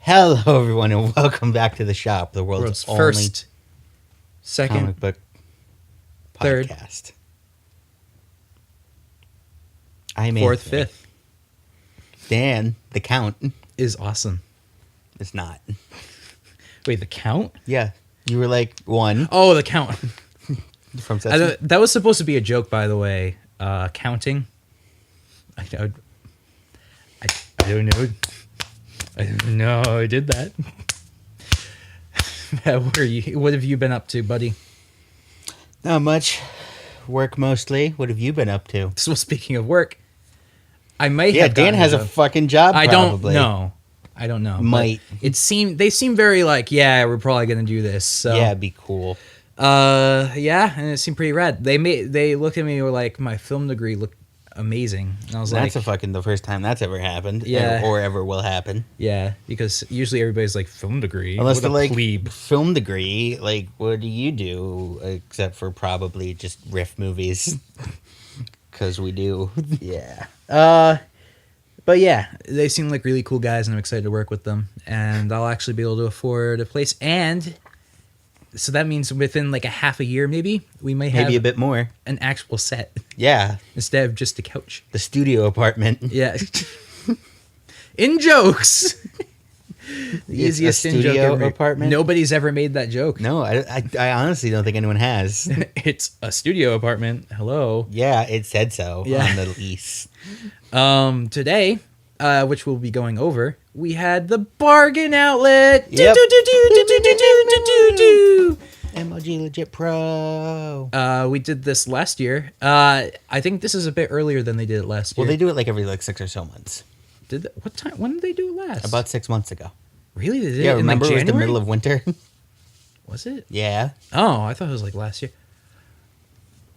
Hello, everyone, and welcome back to the shop, the world's only first, second, comic book third, podcast. I'm fourth, Anthony. fifth. Dan, the count, Is awesome. is not. Wait, the count? Yeah, you were like one Oh, the count. from Sesame. That was supposed to be a joke, by the way. Counting. I don't know. I don't know how I did that. What have you been up to, buddy? Not much. Work mostly. What have you been up to? So speaking of work, I might Yeah, have Dan gotten has a job. fucking job. I Probably. don't know. I don't know. Might. But they seem very like, yeah, we're probably gonna do this. So Yeah, it'd be cool. yeah, and it seemed pretty rad. They looked at me and were like, my film degree looked amazing, and I was That's like, the first time that's ever happened. Yeah. Or ever will happen. yeah, because usually everybody's like, film degree, Unless what they're a like plebe. film degree, like what do you do except for probably just riff movies? Because we do. Yeah. But yeah, they seem like really cool guys, and I'm excited to work with them. And I'll actually be able to afford a place, and so that means within like a half a year, maybe we might have Maybe a bit more. an actual set Yeah, instead of just a couch. the studio apartment. Yeah. In jokes. The It's easiest a in joke studio ever. apartment? Nobody's ever made that joke. No, I honestly don't think anyone has. It's a studio apartment. Hello. Yeah, it said so Yeah. on the lease. Today, which we'll be going over, we had the bargain outlet. Yep. Do-do-do-do-do-do-do-do-do. MLG Legit Pro. We did this last year. I think this is a bit earlier than they did it last year. Well, they do it like every 6 or so months. What time? When did they do it last? About 6 months ago. Really? They did Yeah, it in remember like it was January? the middle of winter? Was it? Yeah. Oh, I thought it was like last year.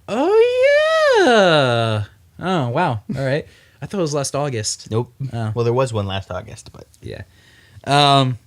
Oh yeah. Oh wow. All right. I thought it was last August. Nope. Oh. Well, there was one last August, but Yeah. And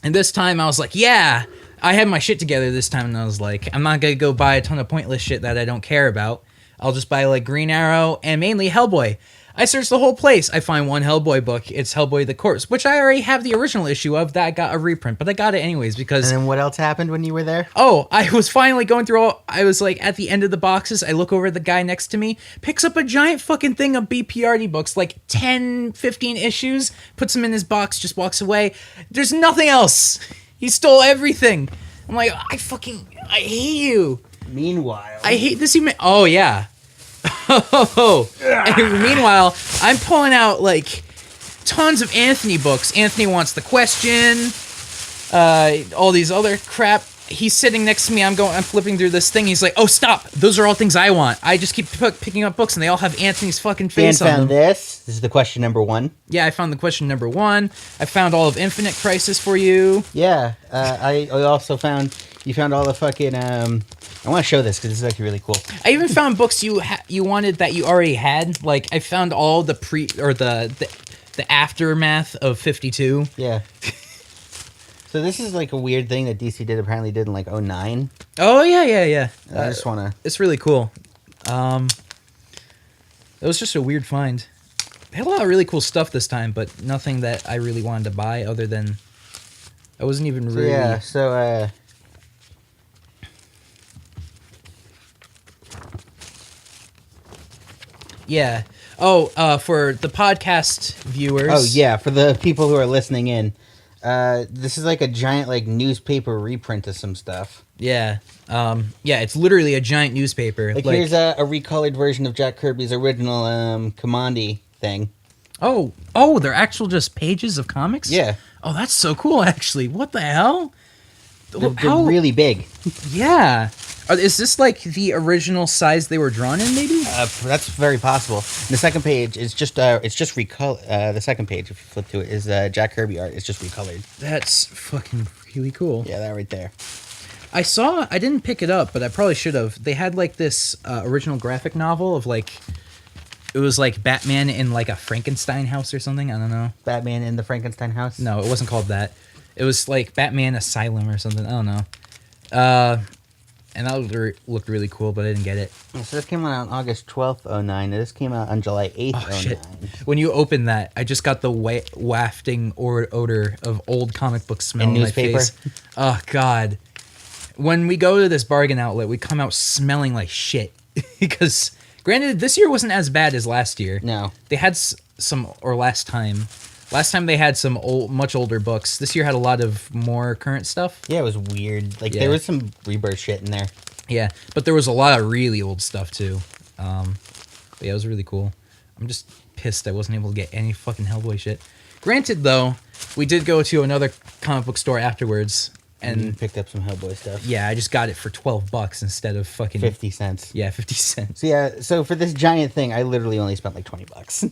this time I was like, yeah, I had my shit together this time, and I was like, I'm not gonna go buy a ton of pointless shit that I don't care about. I'll just buy like Green Arrow and mainly Hellboy. I searched the whole place. I find one Hellboy book. It's Hellboy the Corpse, which I already have the original issue of. That got a reprint, but I got it anyways because. And then what else happened when you were there? Oh, I was finally going through all. I was like at the end of the boxes. I look over at the guy next to me, picks up a giant fucking thing of B.P.R.D books, like 10, 15 issues, puts them in his box, just walks away. There's nothing else. He stole everything. I'm like, I hate you. Meanwhile, I hate this human. Oh, yeah. Oh. And meanwhile, I'm pulling out like tons of Anthony books. Anthony Wants the Question, all these other crap. He's sitting next to me. I'm flipping through this thing. He's like, "Oh, stop! Those are all things I want." I just keep picking up books, and they all have Anthony's fucking Dan face on them. found this. This is the question number 1. Yeah, I found the question number 1. I found all of Infinite Crisis for you. Yeah, I also found you found all the fucking. I want to show this because this is actually really cool. I even found books you wanted that you already had. Like I found all the the aftermath of 52. Yeah. So this is like a weird thing that DC apparently did in like 2009. Oh yeah. I just want to. It's really cool. It was just a weird find. They had a lot of really cool stuff this time, but nothing that I really wanted to buy other than I wasn't even really. Yeah. So Yeah. Oh, for the podcast viewers. Oh yeah, for the people who are listening in, this is like a giant like newspaper reprint of some stuff. Yeah. Yeah, it's literally a giant newspaper. Like here's a recolored version of Jack Kirby's original Commandi thing. Oh, they're actual just pages of comics? Yeah. Oh, that's so cool, actually. What the hell? They're really big. Yeah. Is this like the original size they were drawn in, maybe? That's very possible. And the second page is just recolored. The second page, if you flip to it, is Jack Kirby art. It's just recolored. That's fucking really cool. Yeah, that right there. I didn't pick it up, but I probably should have. They had like this original graphic novel of like, it was like Batman in like a Frankenstein house or something. I don't know. Batman in the Frankenstein house? No, it wasn't called that. It was like Batman Asylum or something. I don't know. and that looked really cool, but I didn't get it. So this came out on August 12th, 09. This came out on July 8th, Oh 09. shit! When you open that, I just got the wafting odor of old comic book smell And in newspaper. my face. Oh god! When we go to this bargain outlet, we come out smelling like shit because, granted, this year wasn't as bad as last year. No. They had last time. Last time they had some much older books. This year had a lot of more current stuff. Yeah, it was weird. Like, Yeah. there was some rebirth shit in there. Yeah, but there was a lot of really old stuff too. But yeah, it was really cool. I'm just pissed I wasn't able to get any fucking Hellboy shit. Granted, though, we did go to another comic book store afterwards, And and picked up some Hellboy stuff. yeah, I just got it for $12 instead of fucking 50 cents. Yeah, 50 cents. So yeah, so for this giant thing, I literally only spent like $20.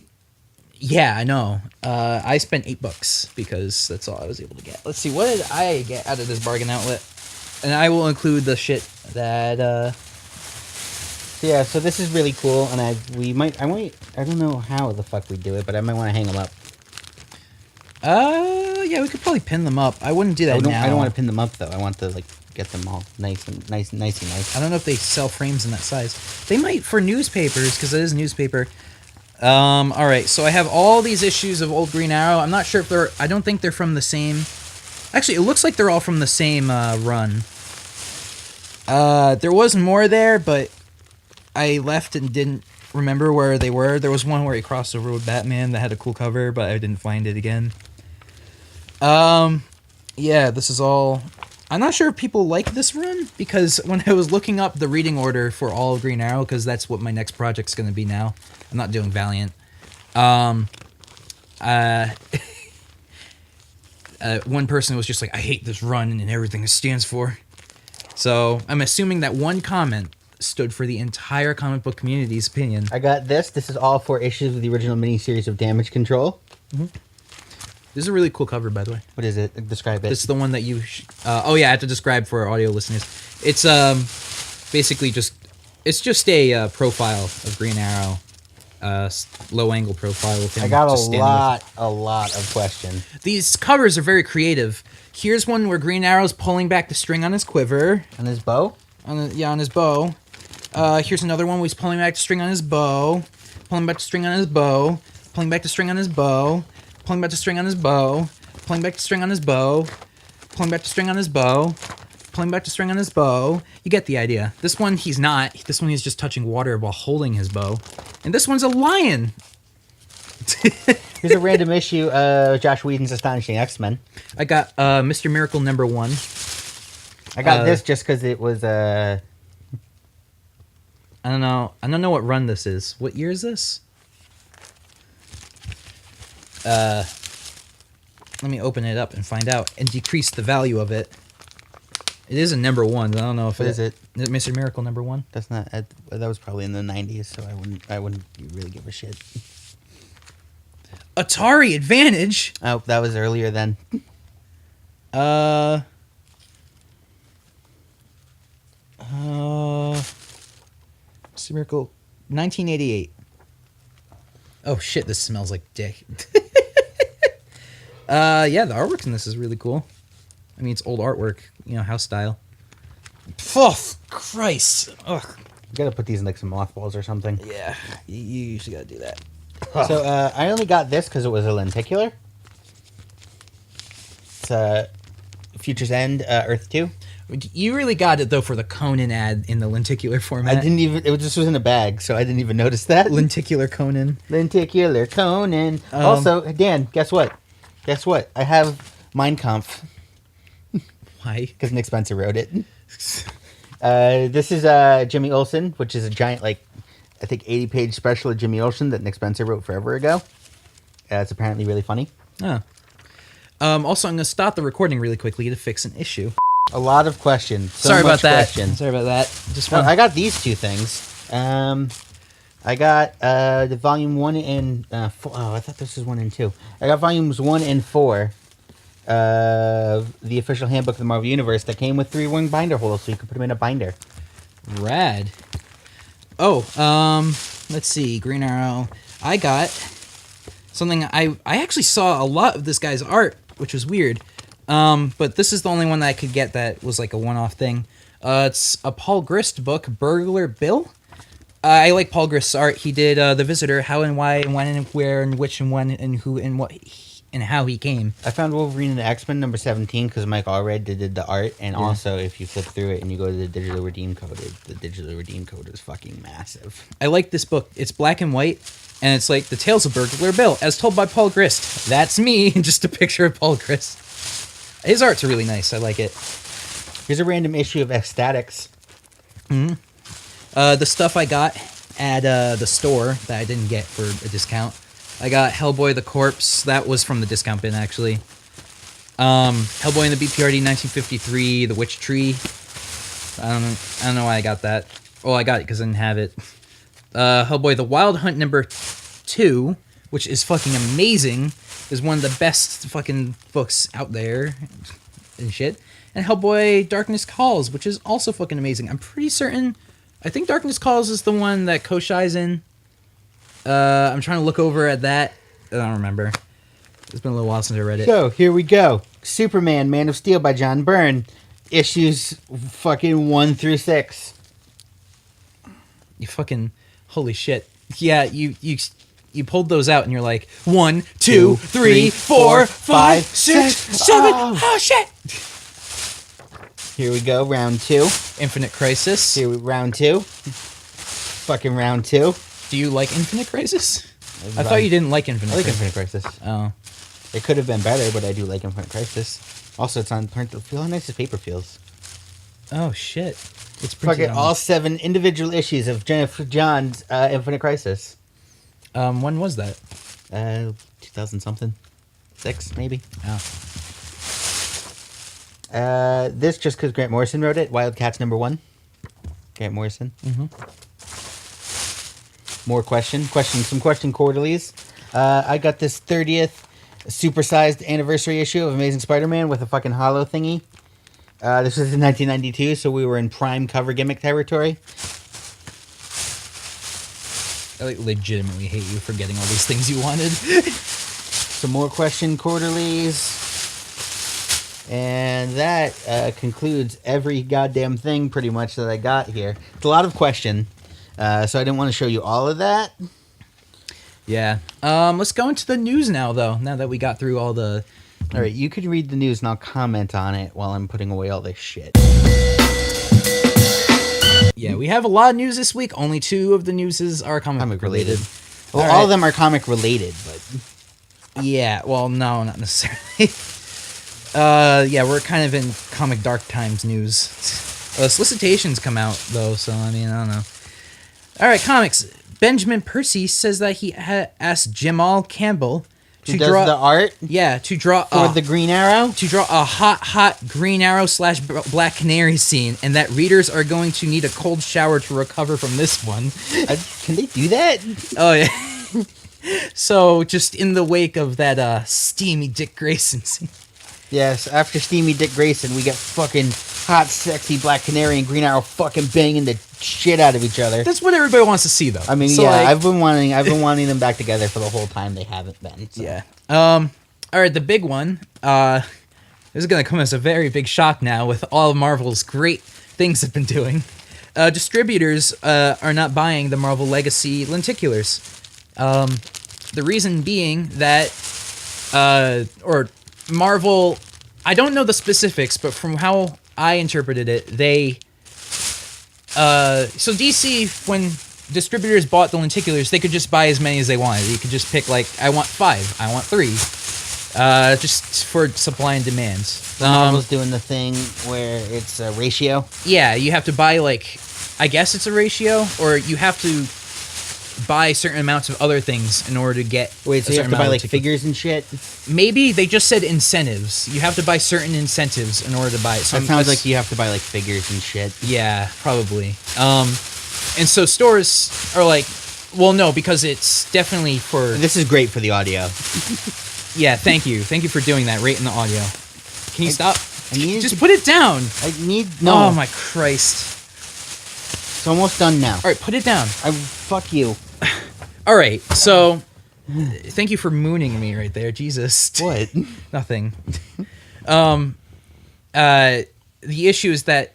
Yeah, I know. I spent $8 because that's all I was able to get. Let's see, what did I get out of this bargain outlet? And I will include the shit that. Yeah, so this is really cool, and I don't know how the fuck we do it, but I might want to hang them up. Yeah, we could probably pin them up. I wouldn't do that now. I don't want to pin them up though. I want to like get them all nice. I don't know if they sell frames in that size. They might for newspapers because it is newspaper. All right, so I have all these issues of Old Green Arrow. I'm not sure if they're. I don't think they're from the same. Actually, it looks like they're all from the same run. There was more there, but I left and didn't remember where they were. There was one where he crossed over with Batman that had a cool cover, but I didn't find it again. Yeah, this is all. I'm not sure if people like this run because when I was looking up the reading order for all of Green Arrow, because that's what my next project's going to be now. I'm not doing Valiant. One person was just like, I hate this run and everything it stands for. So I'm assuming that one comment stood for the entire comic book community's opinion. I got this. This is all 4 issues of the original miniseries of Damage Control. Mm-hmm. This is a really cool cover, by the way. What is it? Describe it. This is the one that you... oh, yeah, I have to describe for our audio listeners. It's basically just... It's just a profile of Green Arrow. Low-angle profile of him. I got just a lot of questions. These covers are very creative. Here's one where Green Arrow's pulling back the string on his quiver. On his bow? On his bow. Here's another one where he's pulling back the string on his bow. Pulling back the string on his bow. Pulling back the string on his bow. Pulling back the string on his bow. Pulling back the string on his bow. Pulling back the string on his bow. Pulling back the string on his bow. You get the idea. This one, he's not. This one, he's just touching water while holding his bow. And this one's a lion. Here's a random issue of Josh Whedon's Astonishing X-Men. I got Mr. Miracle #1. I got this just because it was... I don't know. I don't know what run this is. What year is this? Let me open it up and find out and decrease the value of it. It is a #1. I don't know if What is it? Is it Mr. Miracle #1? That's not... that was probably in the 90s, so I wouldn't really give a shit. Atari Advantage. Oh, that was earlier then. Mr. Miracle 1988. Oh shit, this smells like dick. Yeah, the artwork in this is really cool. I mean, it's old artwork, house style. Oh, Christ. Ugh. You gotta put these in like some mothballs or something. Yeah, you usually gotta do that. So I only got this because it was a lenticular. It's Future's End, Earth 2. You really got it, though, for the Conan ad in the lenticular format. I didn't even... It just was in a bag, so I didn't even notice that. Lenticular Conan. Lenticular Conan. Also, Dan, guess what? I have Mein Kampf. Why? Because Nick Spencer wrote it. This is Jimmy Olsen, which is a giant, I think 80-page special of Jimmy Olsen that Nick Spencer wrote forever ago. It's apparently really funny. Oh. Also, I'm going to stop the recording really quickly to fix an issue. A lot of questions. Sorry about that. Questions. Sorry about that. Just I got these 2 things. I got the volume 1 and 4. Oh, I thought this was 1 and 2. I got volumes 1 and 4 of the official handbook of the Marvel Universe that came with 3-ring binder holes, so you could put them in a binder. Rad. Oh, let's see. Green Arrow. I got something. I actually saw a lot of this guy's art, which was weird. But this is the only one that I could get that was like a one-off thing. It's a Paul Grist book, Burglar Bill. I like Paul Grist's art. He did The Visitor, How and Why and When and Where and Which and When and Who and What and How He Came. I found Wolverine and the X-Men number 17 because Mike Allred did the art, and also if you flip through it and you go to the digital redeem code, the digital redeem code is fucking massive. I like this book. It's black and white, and it's like the Tales of Burglar Bill, as told by Paul Grist. That's me, just a picture of Paul Grist. His art's really nice. I like it. Here's a random issue of Ecstatics. The stuff I got at the store that I didn't get for a discount. I got Hellboy the Corpse. That was from the discount bin, actually. Hellboy and the B.P.R.D. 1953, The Witch Tree. I don't know why I got that. Oh, I got it because I didn't have it. Hellboy the Wild Hunt number 2, which is fucking amazing. Is one of the best fucking books out there and shit. And Hellboy Darkness Calls, which is also fucking amazing. I'm pretty certain... I think Darkness Calls is the one that Koshai's in. I'm trying to look over at that. I don't remember. It's been a little while since I read it. So, here we go. Superman, Man of Steel by John Byrne. Issues fucking 1 through 6. You fucking... Holy shit. Yeah, you pulled those out and you're like, 1, 2, 3, 4, 5, 6, 7. Oh, shit! Here we go, round 2. Infinite Crisis. Here we round 2. Fucking round 2. Do you like Infinite Crisis? I thought you didn't like Infinite I like Crisis. Infinite Crisis. Oh. It could have been better, but I do like Infinite Crisis. Also, it's on print. Feel how nice this paper feels. Oh, shit. It's Fucking printed on... all 7 individual issues of Jennifer John's Infinite Crisis. When was that? 2000 something. 6, maybe. Oh. This just because Grant Morrison wrote it. Wildcats number 1. Grant Morrison. Mm-hmm. More some question quarterlies. I got this 30th supersized anniversary issue of Amazing Spider-Man with a fucking hollow thingy. This was in 1992, so we were in prime cover gimmick territory. I like legitimately hate you for getting all these things you wanted. Some more question quarterlies. And that concludes every goddamn thing pretty much that I got here. It's a lot of question, so I didn't want to show you all of that. Yeah. Let's go into the news now, though, now that we got through all the... All right, you can read the news and I'll comment on it while I'm putting away all this shit. Yeah, we have a lot of news this week. Only 2 of the newses are comic related. Well, all of them are comic related, but... Yeah, well, no, not necessarily. Yeah, we're kind of in comic dark times news. Solicitations come out, though, so, I mean, I don't know. All right, comics. Benjamin Percy says that he asked Jamal Campbell to does draw the art? Yeah, to draw for the Green Arrow? To draw a hot Green Arrow / Black Canary scene, and that readers are going to need a cold shower to recover from this one. Can they do that? Oh, yeah. So, just in the wake of that steamy Dick Grayson scene. Yes, after steamy Dick Grayson, we get fucking hot, sexy Black Canary and Green Arrow fucking banging the shit out of each other. That's what everybody wants to see, though. I mean, so, yeah, like, I've been wanting them back together for the whole time they haven't been. So. Yeah. All right, the big one. This is going to come as a very big shock now with all of Marvel's great things they've been doing. Distributors are not buying the Marvel Legacy Lenticulars. The reason being that, or Marvel, I don't know the specifics, but from how I interpreted it, so DC, when distributors bought the lenticulars, they could just buy as many as they wanted. You could just pick, like, I want 5, I want 3, just for supply and demand. Marvel's doing the thing where it's a ratio. Yeah, you have to buy, like, I guess it's a ratio, or you have to buy certain amounts of other things in order to get. Wait, so you have to buy like figures and shit? Maybe they just said incentives. You have to buy certain incentives in order to buy it. So it sounds like you have to buy like figures and shit. Yeah, probably. And so stores are like, well, no, because it's definitely for. This is great for the audio. Yeah, thank you for doing that. Right in the audio. Can you stop? Just put it down. No. Oh my Christ. It's almost done now. All right, put it down. Fuck you. All right, so thank you for mooning me right there. Jesus. What? Nothing. The issue is that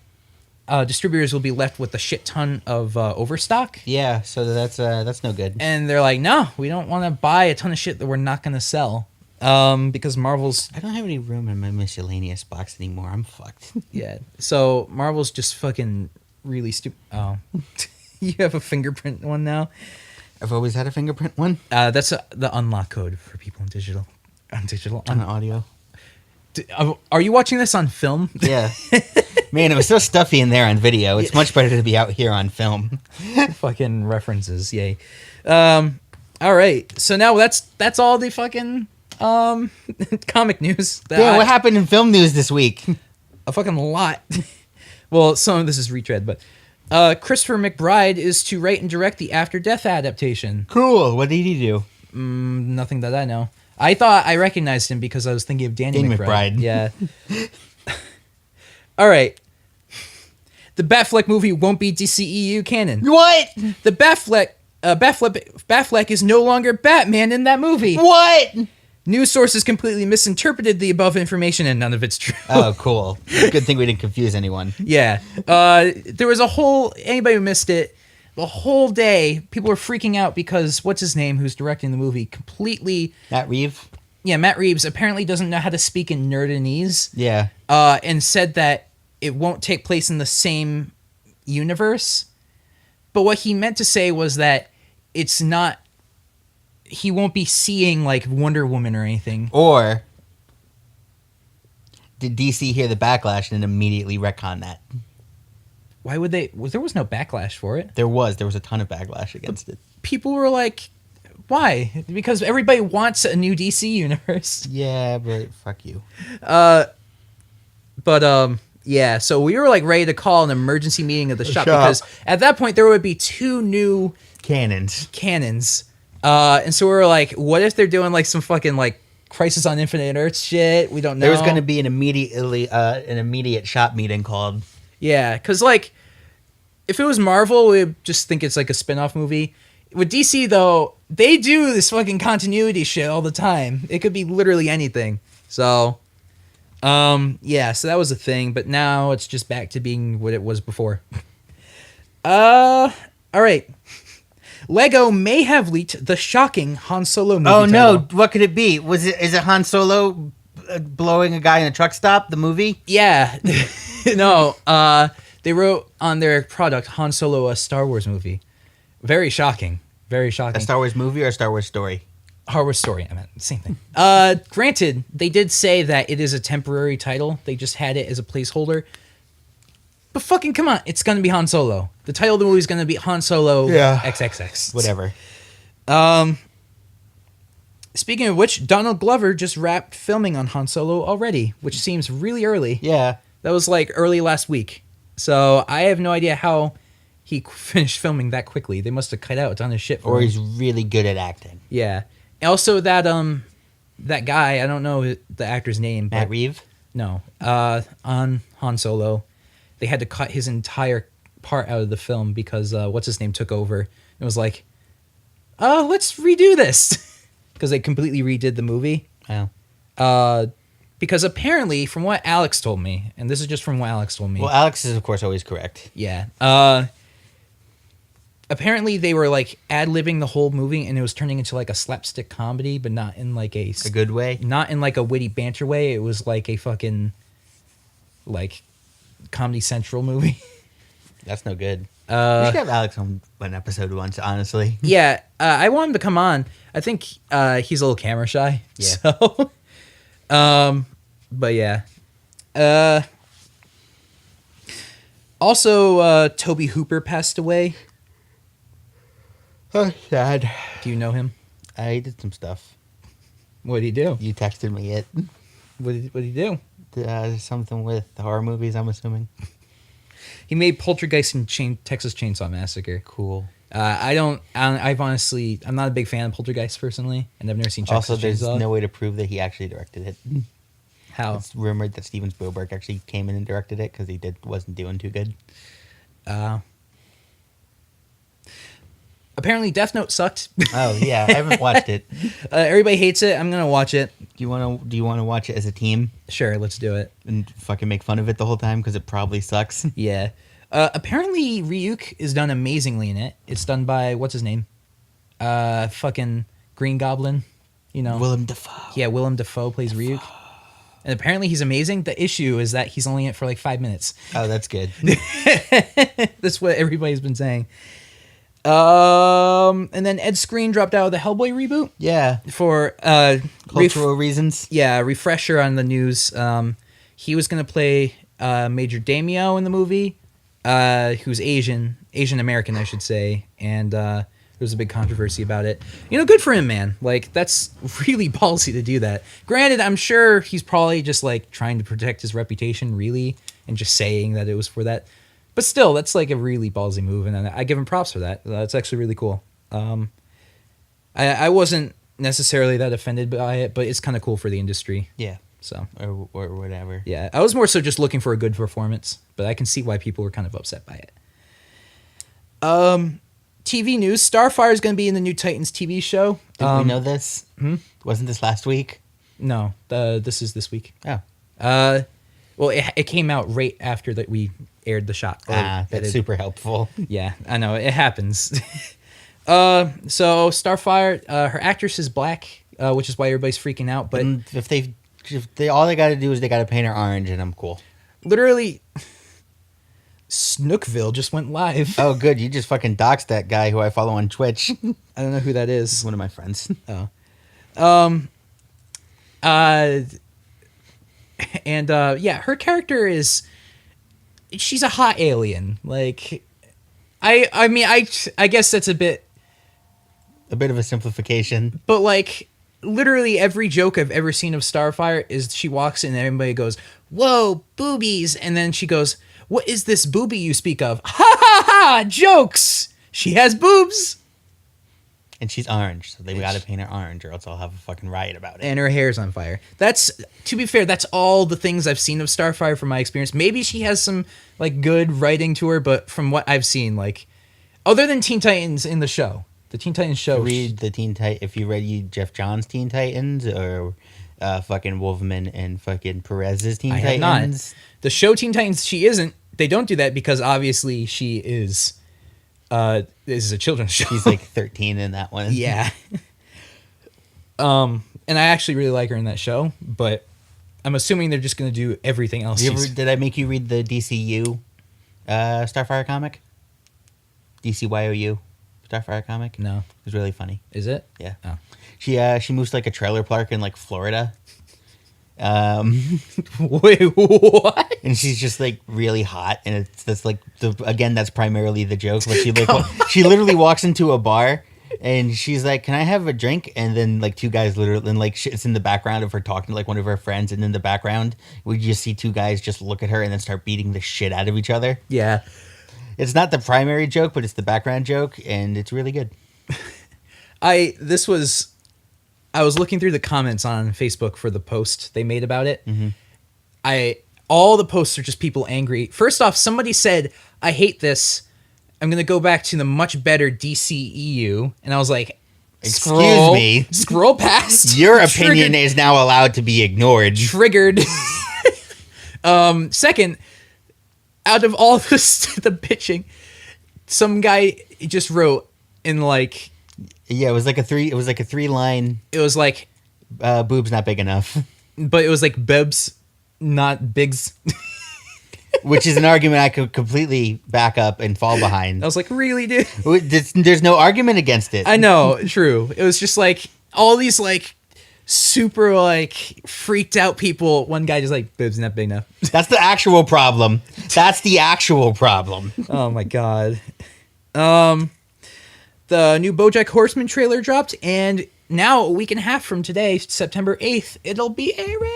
distributors will be left with a shit ton of overstock. Yeah, so that's no good. And they're like, no, we don't want to buy a ton of shit that we're not going to sell. Because Marvel's... I don't have any room in my miscellaneous box anymore. I'm fucked. Yeah. So Marvel's just fucking really stupid. Oh. You have a fingerprint one now? I've always had a fingerprint one. That's the unlock code for people in digital. On audio. Are you watching this on film? Yeah. Man, it was so stuffy in there on video. It's much better to be out here on film. Fucking references, yay. All right. So now that's all the fucking comic news. What happened in film news this week? A fucking lot. Well, some of this is retread, but Christopher Macbride is to write and direct the After Death adaptation. Cool. What did he do? Nothing that I know. I thought I recognized him because I was thinking of Danny McBride. Yeah. All right. The Batfleck movie won't be DCEU canon. What? The Batfleck is no longer Batman in that movie. What? News sources completely misinterpreted the above information, and none of it's true. Oh, cool. Good thing we didn't confuse anyone. Yeah. There was anybody who missed it, the whole day, people were freaking out because what's his name, who's directing the movie, completely... Matt Reeves? Yeah, Matt Reeves apparently doesn't know how to speak in Nerdinese. Yeah. And said that it won't take place in the same universe. But what he meant to say was that it's not... He won't be seeing, like, Wonder Woman or anything. Or did DC hear the backlash and immediately retcon that? Why would they... There was no backlash for it. There was a ton of backlash against it. People were like, why? Because everybody wants a new DC universe. Yeah, but fuck you. Yeah, so we were like ready to call an emergency meeting of the shop because at that point there would be 2 new cannons. And so we were like, what if they're doing like some fucking like Crisis on Infinite Earths shit? We don't know. There was going to be an immediate shop meeting called. Yeah, because like if it was Marvel, we'd just think it's like a spin-off movie. With DC though, they do this fucking continuity shit all the time. It could be literally anything. So yeah, so that was a thing, but now it's just back to being what it was before. All right. Lego may have leaked the shocking Han Solo movie title. No, what could it be? Is it Han Solo blowing a guy in a truck stop, the movie? Yeah. No, they wrote on their product Han Solo, a Star Wars movie. Very shocking. Very shocking. A Star Wars movie or a Star Wars story? Star Wars story, I meant same thing. Granted, they did say that it is a temporary title. They just had it as a placeholder. But fucking come on, it's going to be Han Solo. The title of the movie is going to be Han Solo XXX. Whatever. Speaking of which, Donald Glover just wrapped filming on Han Solo already, which seems really early. Yeah. That was like early last week. So I have no idea how he finished filming that quickly. They must have cut out a ton of shit for him. Or he's really good at acting. Yeah. Also that guy, I don't know the actor's name. Matt Reeves? No. On Han Solo, they had to cut his entire part out of the film because what's his name took over. It was like, let's redo this because they completely redid the movie. Oh. Because apparently, from what Alex told me, and this is just from what Alex told me. Well, Alex is of course always correct. Yeah. Apparently, they were like ad-libbing the whole movie, and it was turning into like a slapstick comedy, but not in like a good way. Not in like a witty banter way. It was like a fucking like Comedy Central movie. That's no good. We should have Alex on an episode once, honestly. Yeah, I want him to come on. I think he's a little camera shy. Yeah. So, but yeah. Also, Tobe Hooper passed away. Oh, sad. Do you know him? I did some stuff. What did he do? You texted me it. What did he do? Something with horror movies, I'm assuming. He made Poltergeist and Texas Chainsaw Massacre. Cool. I've honestly, I'm not a big fan of Poltergeist personally, and I've never seen Texas Also, there's Chainsaw. no way to prove that he actually directed it. How? It's rumored that Steven Spielberg actually came in and directed it because he wasn't doing too good. Apparently, Death Note sucked. Oh yeah, I haven't watched it. Everybody hates it. I'm gonna watch it. Do you want to watch it as a team? Sure, let's do it. And fucking make fun of it the whole time because it probably sucks. Yeah. Apparently, Ryuk is done amazingly in it. It's done by, what's his name? Fucking Green Goblin. You know. Willem Dafoe. Yeah, Willem Dafoe plays Ryuk. And apparently he's amazing. The issue is that he's only in it for like 5 minutes. Oh, that's good. That's what everybody's been saying. And then Ed Skrein dropped out of the Hellboy reboot. Yeah. For Cultural reasons. Yeah, refresher on the news. He was going to play Major Damio in the movie, who's Asian American, I should say, and there was a big controversy about it. You know, good for him, man. Like, that's really ballsy to do that. Granted, I'm sure he's probably just like trying to protect his reputation, really, and just saying that it was for that. But still, that's like a really ballsy move, and I give him props for that. That's actually really cool. I wasn't necessarily that offended by it, but it's kind of cool for the industry. Yeah. So or whatever. yeah, I was more so just looking for a good performance, but I can see why people were kind of upset by it. TV news: Starfire is going to be in the new Titans TV show. Did we know this? Wasn't this last week? No, this is this week. Oh. Well, it came out right after that we aired the shot. That's super helpful. Yeah, I know it happens. So Starfire, her actress is black, which is why everybody's freaking out. But if they all they got to do is they got to paint her orange, and I'm cool. Literally, Snookville just went live. Oh, good. You just fucking doxed that guy who I follow on Twitch. I don't know who that is. He's one of my friends. Oh. Yeah, her character is, she's a hot alien. Like, I mean, I guess that's a bit of a simplification. But like, literally every joke I've ever seen of Starfire is she walks in and everybody goes, "Whoa, boobies," and then she goes, "What is this boobie you speak of?" Ha ha ha! Jokes. She has boobs. And she's orange, so they got to paint her orange, or else I'll have a fucking riot about it. And her hair's on fire. That's, to be fair, that's all the things I've seen of Starfire from my experience. Maybe she has some like good writing to her, but from what I've seen, like, other than Teen Titans in the show, the Teen Titans show. Read the if you read Jeff Johns' Teen Titans or fucking Wolfman and fucking Perez's Teen Titans. I have not. The show Teen Titans, she isn't. They don't do that because obviously she is. This is a children's show. She's like 13 in that one. Yeah. And I actually really like her in that show, but I'm assuming they're just going to do everything else. Did I make you read the DCU Starfire comic? DCYOU Starfire comic? No. It was really funny. Is it? Yeah. Oh. She moves to like a trailer park in like Florida. Wait, what? And she's just like really hot, and that's like that's primarily the joke. But she literally walks into a bar, and she's like, "Can I have a drink?" And then like two guys literally, and like it's in the background of her talking to like one of her friends, and in the background we just see two guys just look at her and then start beating the shit out of each other. Yeah. It's not the primary joke, but it's the background joke, and it's really good. I was looking through the comments on Facebook for the post they made about it. Mm-hmm. All the posts are just people angry. First off, somebody said, "I hate this. I'm going to go back to the much better DCEU." And I was like, Excuse me. Scroll past. Your opinion is now allowed to be ignored. Triggered. Second, out of all this, the bitching, some guy just wrote in like... Yeah, it was like a 3-line. It was like... boobs not big enough. But it was like bebs, not bigs. Which is an argument I could completely back up and fall behind. I was like, really, dude? There's no argument against it. I know, true. It was just like all these like super like freaked out people. One guy just like, boobs not big enough. That's the actual problem. That's the actual problem. Oh my god. The new BoJack Horseman trailer dropped, and now a week and a half from today, September 8th, it'll be airing.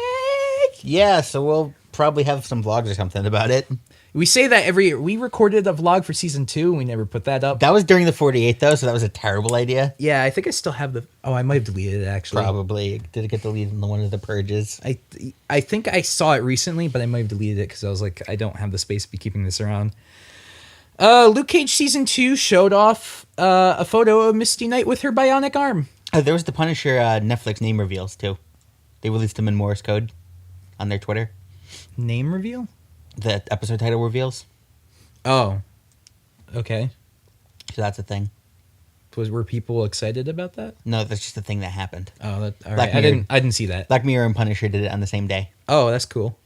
Yeah, so we'll probably have some vlogs or something about it. We say that every year. We recorded a vlog for season 2. We never put that up. That was during the 48th, though, so that was a terrible idea. Yeah, I think I still have the... Oh, I might have deleted it, actually. Probably. Did it get deleted in one of the purges? I think I saw it recently, but I might have deleted it because I was like, I don't have the space to be keeping this around. Luke Cage season 2 showed off a photo of Misty Knight with her bionic arm. There was the Punisher Netflix name reveals, too. They released them in Morse code on their Twitter. Name reveal? The episode title reveals. Oh, okay. So that's a thing. Were people excited about that? No, that's just a thing that happened. Oh, all Black right. Mirror. I didn't see that. Black Mirror and Punisher did it on the same day. Oh, that's cool.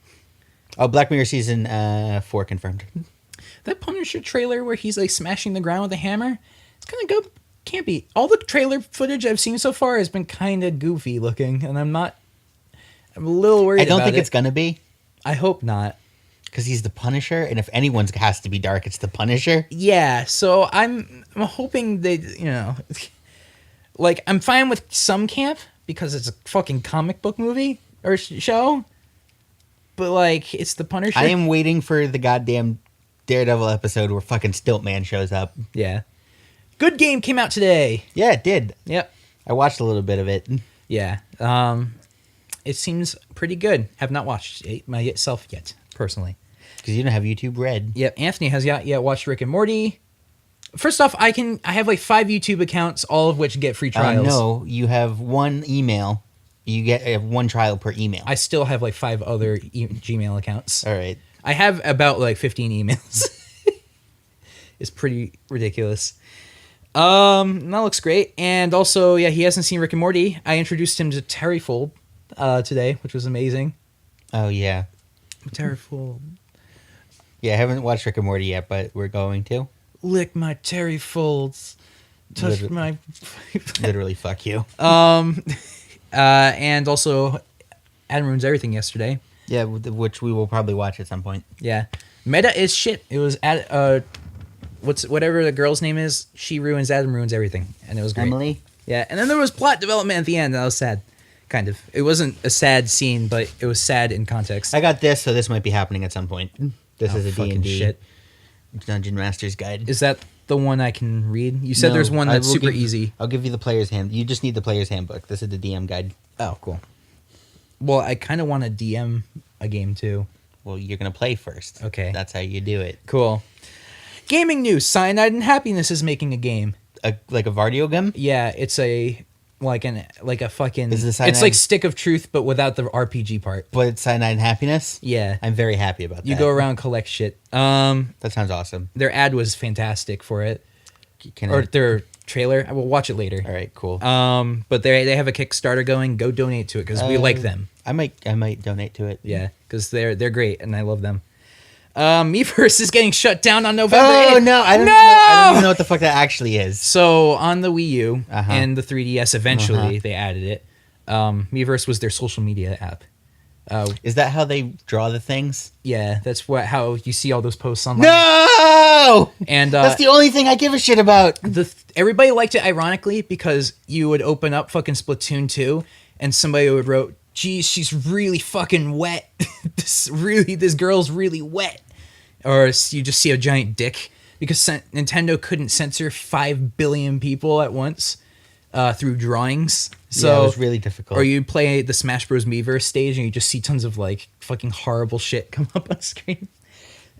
Oh, Black Mirror season 4 confirmed. That Punisher trailer where he's like smashing the ground with a hammer, it's kind of good. Can't be. All the trailer footage I've seen so far has been kind of goofy looking, and I'm a little worried. I don't think it. it's gonna be, I hope not. because he's the Punisher, and if anyone's has to be dark, it's the Punisher. Yeah, so I'm hoping they, like, I'm fine with some camp because it's a fucking comic book movie or show, but like, it's the Punisher. I am waiting for the goddamn Daredevil episode where fucking Stiltman shows up. Yeah. Good Game came out today. Yeah, it did. Yep. I watched a little bit of it. Yeah. It seems pretty good. Have not watched it myself yet, personally. Because you don't have YouTube Red. Yep. Anthony has not yet watched Rick and Morty. First off, I have like 5 YouTube accounts, all of which get free trials. No, you have one email. You get 1 trial per email. I still have like 5 other Gmail accounts. All right. I have about like 15 emails. It's pretty ridiculous. That looks great. And also, yeah, he hasn't seen Rick and Morty. I introduced him to Terryfold today, which was amazing. Oh, yeah. Terryfold. Yeah, I haven't watched Rick and Morty yet, but we're going to. Lick my Terryfolds. Touch Literally. my... Literally, fuck you. And also, Adam Ruins Everything yesterday. Yeah, which we will probably watch at some point. Yeah. Meta is shit. It was at... whatever the girl's name is, she ruins Adam Ruins Everything. And it was great. Emily? Yeah, and then there was plot development at the end. That was sad. Kind of. It wasn't a sad scene, but it was sad in context. I got this, so this might be happening at some point. This is a fucking D&D shit. Dungeon Master's Guide. Is that the one I can read? You said No, there's one I that's will super give- easy. I'll give you the player's hand. You just need the player's handbook. This is the DM guide. Oh, cool. Well, I kind of want to DM a game too. Well, you're going to play first. Okay. That's how you do it. Cool. Gaming news. Cyanide and Happiness is making a game. Like a Vardio game? Yeah, it's a fucking... Is the it's Cyanide- like Stick of Truth, but without the RPG part. But it's Cyanide and Happiness? Yeah. I'm very happy about that. You go around, collect shit. That sounds awesome. Their ad was fantastic for it. Can Or I... their trailer. I will watch it later. All right, cool. But they have a Kickstarter going. Go donate to it because we like them. I might donate to it. Yeah, because they're great and I love them. Miiverse is getting shut down on November Oh 8th. no! I don't even know what the fuck that actually is. So on the Wii U Uh-huh. and the 3DS, eventually they added it. Miiverse was their social media app. Is that how they draw the things? Yeah, that's how you see all those posts online. No! And That's the only thing I give a shit about. everybody liked it ironically because you would open up fucking Splatoon 2 and somebody would wrote, "Geez, she's really fucking wet. this girl's really wet." Or you just see a giant dick because Nintendo couldn't censor 5 billion people at once through drawings. So Yeah, it was really difficult. Or you play the Smash Bros. Miiverse stage and you just see tons of like fucking horrible shit come up on screen.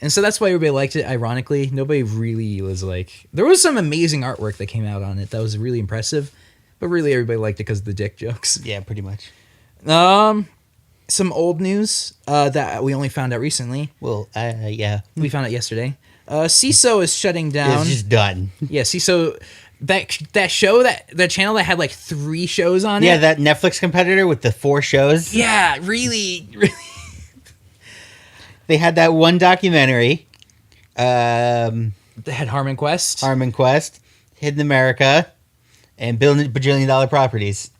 And so that's why everybody liked it, ironically. Nobody really was like... There was some amazing artwork that came out on it that was really impressive. But really everybody liked it because of the dick jokes. Yeah, pretty much. Some old news that we only found out recently. Well, yeah. We found out yesterday. CISO is shutting down. It's just done. Yeah, CISO... That show, that channel that had like 3 shows on it. Yeah, that Netflix competitor with the 4 shows. Yeah, really. They had that one documentary. They had Harmon Quest. Harmon Quest, Hidden America, and Bajillion Dollar Properties.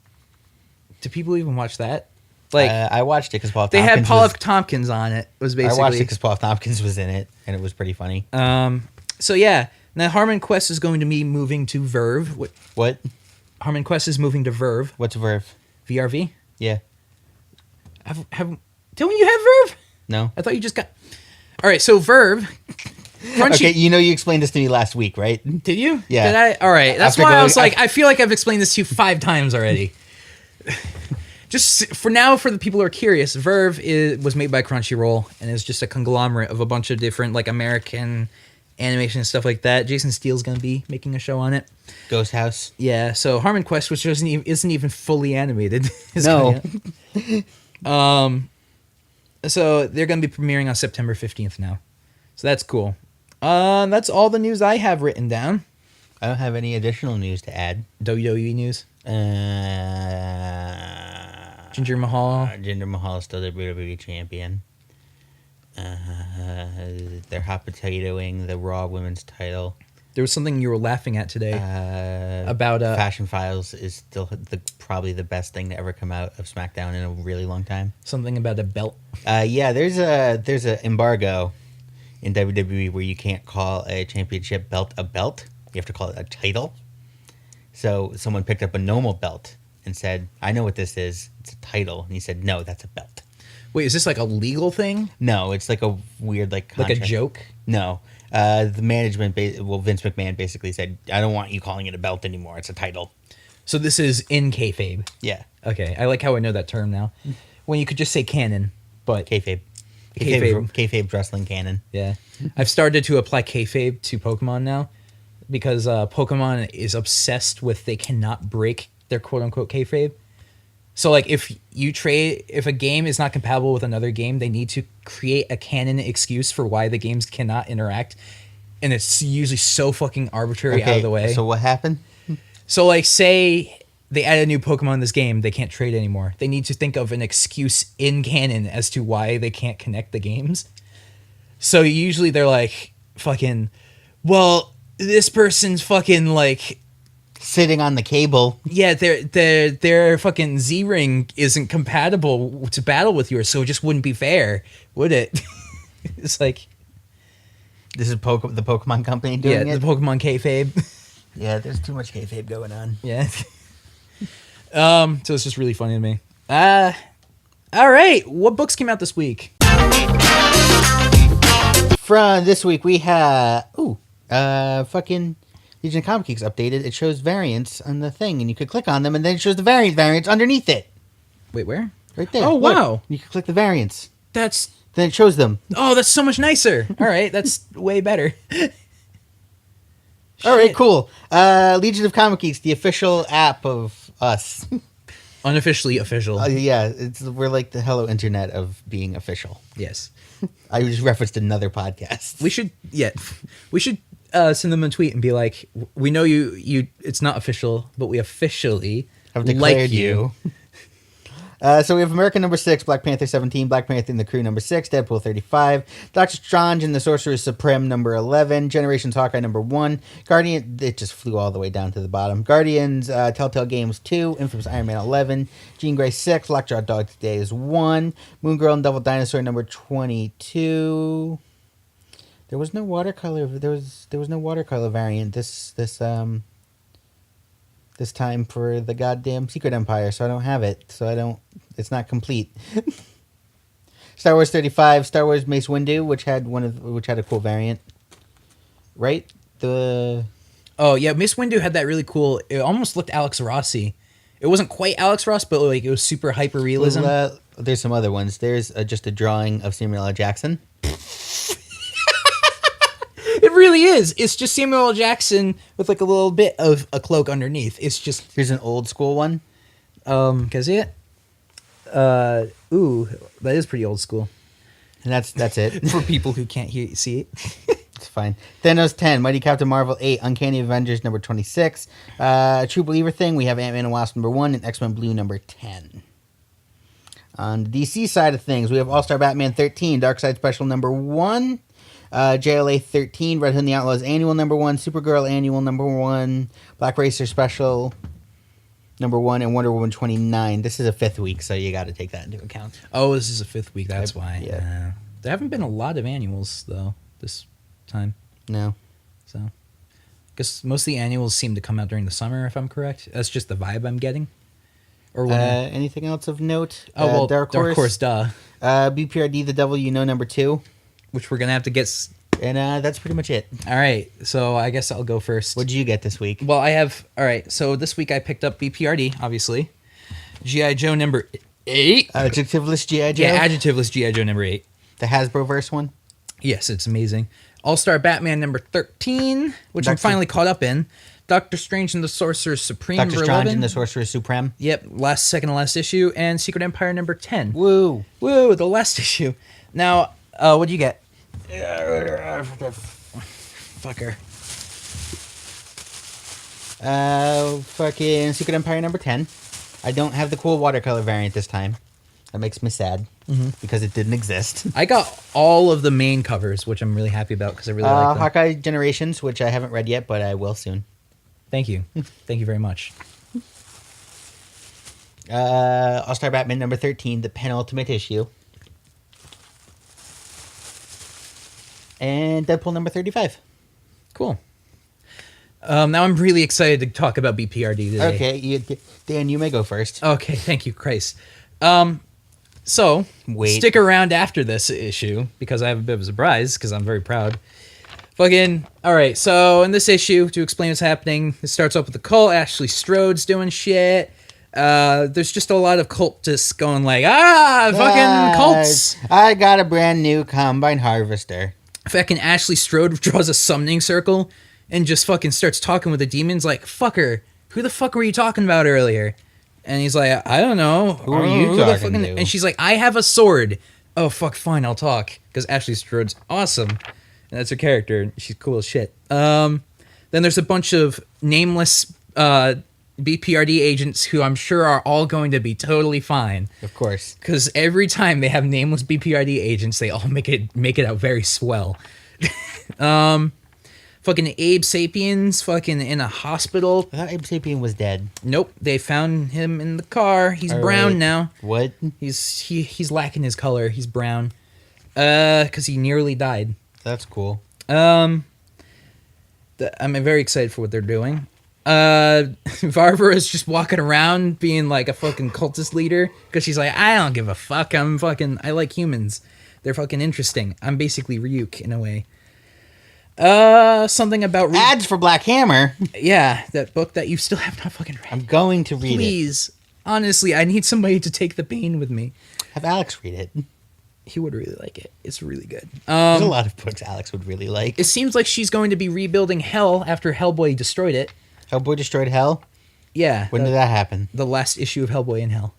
Do people even watch that? Like I watched it because Paul they Tompkins had Paul was, F. Tompkins on it. Was I basically. watched it because Paul F. Tompkins was in it, and it was pretty funny. So yeah, now Harmon Quest is going to be moving to Verve. What? Harmon Quest is moving to Verve. What's Verve? VRV. Yeah. Don't you have Verve? No. I thought you just got. All right, so Verve. Crunchy. Okay, you explained this to me last week, right? Did you? Yeah. Did I? All right. That's After why I going- was like, I feel like I've explained this to you 5 times already. Just for now, for the people who are curious, Verve was made by Crunchyroll and is just a conglomerate of a bunch of different like American animation and stuff like that. Jason Steele's going to be making a show on it. Ghost House. Yeah. So Harmon Quest, which isn't even fully animated, is No. coming out. So they're going to be premiering on September 15th now. So that's cool. That's all the news I have written down. I don't have any additional news to add. WWE news. Jinder Mahal. Jinder Mahal is still the WWE champion. They're hot potatoing the Raw Women's title. There was something you were laughing at today about Fashion Files is still probably the best thing to ever come out of SmackDown in a really long time. something about a belt. Yeah, there's a embargo in WWE where you can't call a championship belt a belt. You have to call it a title. So someone picked up a normal belt and said, "I know what this is. It's a title." And he said, "No, that's a belt." Wait, is this like a legal thing? No, it's like a weird Like contract. a joke? No. The management, Vince McMahon basically said, "I don't want you calling it a belt anymore. It's a title." So this is in kayfabe. Yeah. Okay, I like how I know that term now. When you could just say canon, but Kayfabe. Kayfabe. Kayfabe wrestling canon. yeah, I've started to apply kayfabe to Pokemon now because Pokemon is obsessed with they cannot break their quote unquote kayfabe. So like if a game is not compatible with another game, they need to create a canon excuse for why the games cannot interact, and it's usually so fucking arbitrary out of the way. So what happened? So like say they add a new Pokemon in this game, they can't trade anymore. They need to think of an excuse in canon as to why they can't connect the games. So usually they're like fucking, well, this person's fucking like, Sitting on the cable. yeah, their fucking Z ring isn't compatible to battle with yours, so it just wouldn't be fair, would it? It's like, This is the Pokemon Company doing yeah, it. the Pokemon kayfabe. Yeah, there's too much kayfabe going on. Yeah. So it's just really funny to me. All right. What books came out this week? From this week, we have fucking Legion of Comic Geeks updated. It shows variants on the thing, and you could click on them, and then it shows the variants underneath it, Wait, where? right there. Oh, Look, wow. you can click the variants, That's then it shows them. that's so much nicer. All right, that's way better. All right, Shit. cool. Legion of Comic Geeks, the official app of us. Unofficially official. Yeah, we're like the Hello Internet of being official. Yes. I just referenced another podcast. We should send them a tweet and be like, we know you it's not official, but we officially Have declared like you. So we have America number 6, Black Panther 17, Black Panther and the Crew number 6, Deadpool 35, Doctor Strange and the Sorcerers Supreme number 11, Generations Hawkeye number 1, Guardian, it just flew all the way down to the bottom, Guardians, Telltale Games 2, Infamous Iron Man 11, Jean Grey 6, Lockjaw Dog Today is 1, Moon Girl and Devil Dinosaur number 22. There was no watercolor. There was no watercolor variant this time for the goddamn Secret Empire, so I don't have it. It's not complete. Star Wars 35, Star Wars Mace Windu, which had a cool variant. Right? Oh yeah, Miss Windu had that really cool. It almost looked Alex Rossi. It wasn't quite Alex Ross, but like it was super hyper realism. There's some other ones. There's just a drawing of Samuel L. Jackson. It really is. It's just Samuel L. Jackson with like a little bit of a cloak underneath. It's just Here's an old school one. can I see it? Ooh, that is pretty old school. And that's it. For people who can't see it. It's fine. Thanos 10, Mighty Captain Marvel 8, Uncanny Avengers number 26. True Believer thing, we have Ant-Man and Wasp number 1 and X-Men Blue number 10. On the DC side of things, we have All-Star Batman 13, Darkseid Special number 1, JLA 13, Red Hood and the Outlaws Annual number 1, Supergirl Annual number 1, Black Racer Special number 1, and Wonder Woman 29. This is a 5th week, so you got to take that into account. Oh, this is a 5th week. That's why. Yeah. There haven't been a lot of annuals though this time. No. So, I guess most of the annuals seem to come out during the summer, if I'm correct. That's just the vibe I'm getting. Or when anything else of note? oh well, Dark Horse, duh. B.P.R.D. The Devil You Know number 2. Which we're gonna have to get. And that's pretty much it. All right, so I guess I'll go first. What did you get this week? Well, I have. All right, so this week I picked up B.P.R.D. obviously, G.I. Joe number 8. Adjectiveless G.I. Joe? Yeah, adjectiveless G.I. Joe number 8. The Hasbro-verse one? Yes, it's amazing. All-Star Batman number 13, which I'm finally caught up in. Doctor Strange and the Sorcerers Supreme Doctor number Strange 11. and the Sorcerer Supreme. Yep, second to last issue, and Secret Empire number 10. Woo! Woo, the last issue. Now, what do you get? fucker. Fucking Secret Empire number 10. I don't have the cool watercolor variant this time. That makes me sad because it didn't exist. I got all of the main covers, which I'm really happy about because I really like them. Hawkeye Generations, which I haven't read yet, but I will soon. Thank you. Thank you very much. All-Star Batman number 13, the penultimate issue. And Deadpool number 35. Cool. Now I'm really excited to talk about B.P.R.D. today. Okay, Dan, you may go first. Okay, thank you, Christ. So, Wait. stick around after this issue, because I have a bit of a surprise, because I'm very proud. Fucking, alright, so in this issue, to explain what's happening, it starts off with the cult, Ashley Strode's doing shit. There's just a lot of cultists going like, fucking cults! I got a brand new combine harvester. Fucking Ashley Strode draws a summoning circle, and just fucking starts talking with the demons like, fucker, who the fuck were you talking about earlier? And he's like, I don't know. Who are you talking to? And she's like, I have a sword. Oh, fuck, fine, I'll talk. Because Ashley Strode's awesome. And that's her character. She's cool as shit. Then there's a bunch of nameless B.P.R.D. agents who I'm sure are all going to be totally fine. Of course. Because every time they have nameless B.P.R.D. agents, they all make it out very swell. Fucking Abe Sapiens fucking in a hospital. I thought Abe Sapien was dead. Nope, they found him in the car. He's brown now. What? He's lacking his color. He's brown. Because he nearly died. That's cool. I'm very excited for what they're doing. Varvara is just walking around being like a fucking cultist leader because she's like, I don't give a fuck. I like humans. They're fucking interesting. I'm basically Ryuk in a way. Something about ads for Black Hammer. Yeah, that book that you still have not fucking read. I'm going to read it. Please, honestly, I need somebody to take the pain with me. Have Alex read it. He would really like it. It's really good. There's a lot of books Alex would really like. It seems like she's going to be rebuilding Hell after Hellboy destroyed it. Hellboy destroyed Hell? Yeah. When did that happen? The last issue of Hellboy in Hell.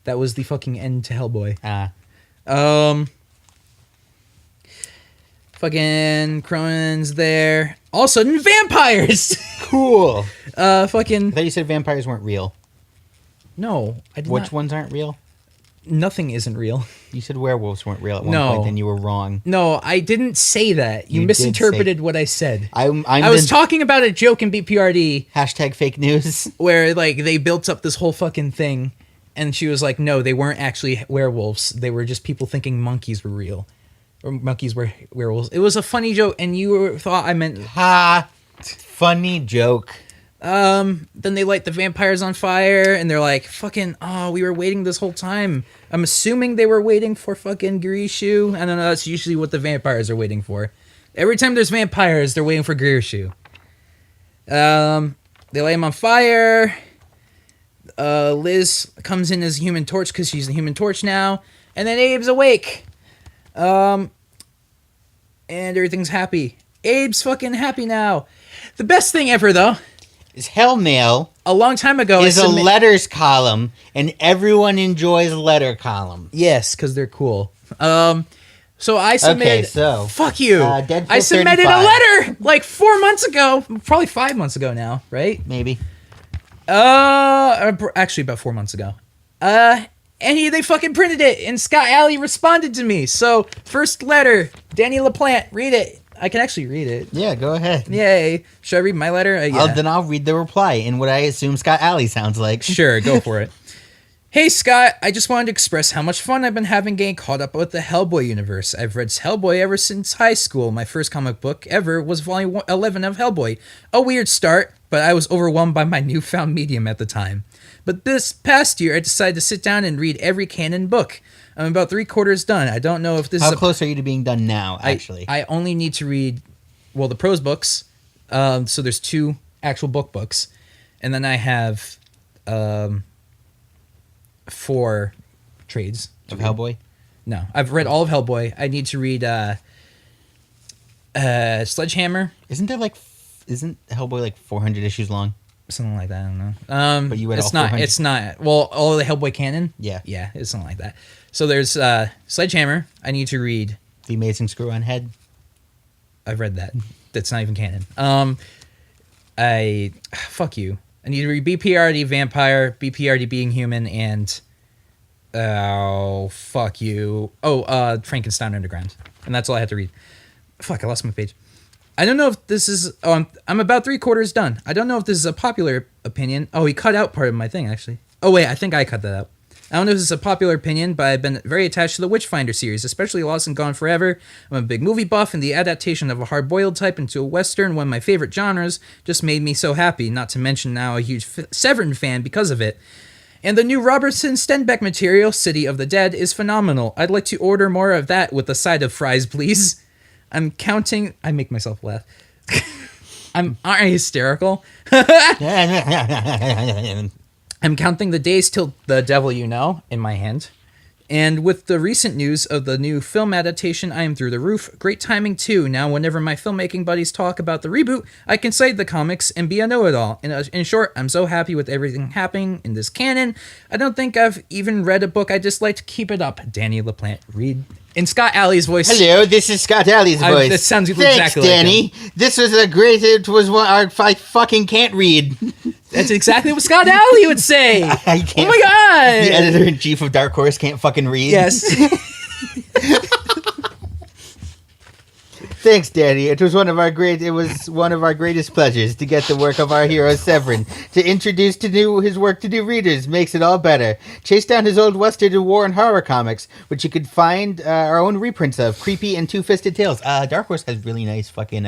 That was the fucking end to Hellboy. Fucking Cronin's there. All of a sudden, vampires! Cool. Fucking... I thought you said vampires weren't real. No, I did Which ones aren't real? Nothing isn't real. You said werewolves weren't real at one point, then you were wrong. No, I didn't say that. You misinterpreted what I said. I was talking about a joke in B.P.R.D. Hashtag fake news. Where, like, they built up this whole fucking thing, and she was like, no, they weren't actually werewolves. They were just people thinking monkeys were real. Or monkeys were werewolves. It was a funny joke, and you thought I meant... Ha! Funny joke. Then they light the vampires on fire, and they're like, fucking, we were waiting this whole time. I'm assuming they were waiting for fucking Girishu. I don't know, that's usually what the vampires are waiting for. Every time there's vampires, they're waiting for Girishu. They light him on fire. Liz comes in as Human Torch, because she's the Human Torch now. And then Abe's awake. And everything's happy. Abe's fucking happy now. The best thing ever, though... is Hellmail. A long time ago, is a letters column, and everyone enjoys letter columns. Yes, because they're cool. So I submitted. Okay, so fuck you. Deadpool I submitted 35. a letter like 4 months ago, probably 5 months ago now, right? Maybe. Actually, about 4 months ago. And they fucking printed it, and Scott Alley responded to me. So first letter, Danny LaPlante, read it. I can actually read it. Yeah, go ahead. Yay. Should I read my letter? Yeah. Then I'll read the reply in what I assume Scott Alley sounds like. Sure, go for it. Hey, Scott, I just wanted to express how much fun I've been having getting caught up with the Hellboy universe. I've read Hellboy ever since high school. My first comic book ever was volume 11 of Hellboy. A weird start, but I was overwhelmed by my newfound medium at the time. But this past year, I decided to sit down and read every canon book. I'm about 3/4 done. I don't know if this is... How close are you to being done now, actually? I only need to read, the prose books. So there's 2 actual books. And then I have 4 trades. Of Hellboy? No. I've read all of Hellboy. I need to read Sledgehammer. Isn't Hellboy like 400 issues long? Something like that, I don't know. But you read it's all not. 400? It's not. Well, all of the Hellboy canon. Yeah. Yeah, it's something like that. So there's Sledgehammer. I need to read The Amazing Screw-On Head. I've read that. That's not even canon. Fuck you. I need to read B.P.R.D. Vampire, B.P.R.D. Being Human, and fuck you. Frankenstein Underground. And that's all I had to read. Fuck, I lost my page. I don't know if this is... I'm about 3/4 done. I don't know if this is a popular opinion. Oh, he cut out part of my thing, actually. Oh, wait, I think I cut that out. I don't know if this is a popular opinion, but I've been very attached to the Witchfinder series, especially Lost and Gone Forever. I'm a big movie buff, and the adaptation of a hard-boiled type into a Western, one of my favorite genres, just made me so happy, not to mention now a huge Severin fan because of it. And the new Robertson Stenbeck material, City of the Dead, is phenomenal. I'd like to order more of that with a side of fries, please. I'm counting... I make myself laugh. Aren't I hysterical? I'm counting the days till The Devil You Know in my hand. And with the recent news of the new film adaptation, I am through the roof. Great timing, too. Now, whenever my filmmaking buddies talk about the reboot, I can cite the comics and be a know-it-all. In short, I'm so happy with everything happening in this canon. I don't think I've even read a book I disliked. Keep it up. Danny LaPlante. Read in Scott Alley's voice. Hello, this is Scott Alley's voice. That sounds Thanks, exactly Danny. like him. This was a great... It was one I fucking can't read. That's exactly what Scott Alley would say. I can't. Oh my god! The editor-in-chief of Dark Horse can't fucking read. Yes. Thanks, Danny. It was one of our greatest pleasures to get the work of our hero Severin to introduce his work to new readers. Makes it all better. Chase down his old Western and war and horror comics, which you could find our own reprints of, Creepy and Two-Fisted Tales. Dark Horse has really nice fucking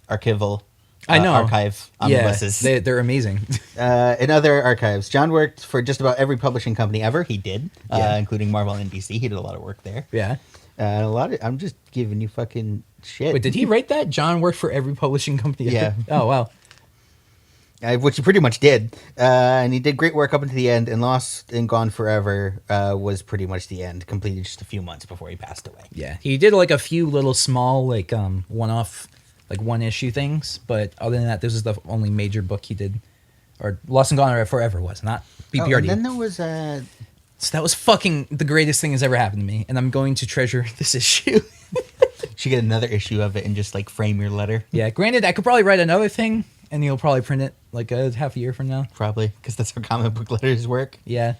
archival. I know. Archive omnibuses. Yeah, they're amazing. In other archives, John worked for just about every publishing company ever. He did, including Marvel and DC. He did a lot of work there. Yeah. I'm just giving you fucking shit. Wait, did he write that? John worked for every publishing company. Yeah. Oh, wow. Which he pretty much did. And he did great work up until the end. And Lost and Gone Forever was pretty much the end. Completed just a few months before he passed away. Yeah. He did like a few little small, like one-off, like one-issue things. But other than that, this is the only major book he did. Or Lost and Gone Forever was, not B.P.R.D. Oh, and then there was... So that was fucking the greatest thing that's ever happened to me. And I'm going to treasure this issue. Should get another issue of it and just like frame your letter. Yeah, granted, I could probably write another thing, and he'll probably print it like a half a year from now. Probably, because that's how comic book letters work. Yeah.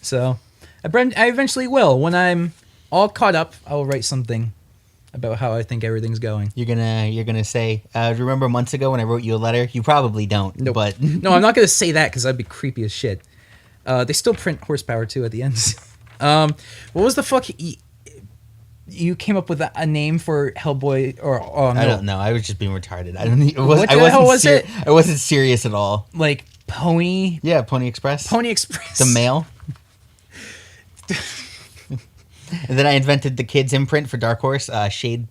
So, I eventually will. When I'm all caught up, I will write something about how I think everything's going. You're gonna say, remember months ago when I wrote you a letter? You probably don't. Nope. But No, I'm not gonna say that because that'd be creepy as shit. They still print horsepower too at the end. What was the fuck? You came up with a name for Hellboy, or no. I don't know. I was just being retarded. I don't. What the hell was it? I wasn't serious at all. Like Pony. Yeah, Pony Express. Pony Express. The mail. And then I invented the kids imprint for Dark Horse. Shade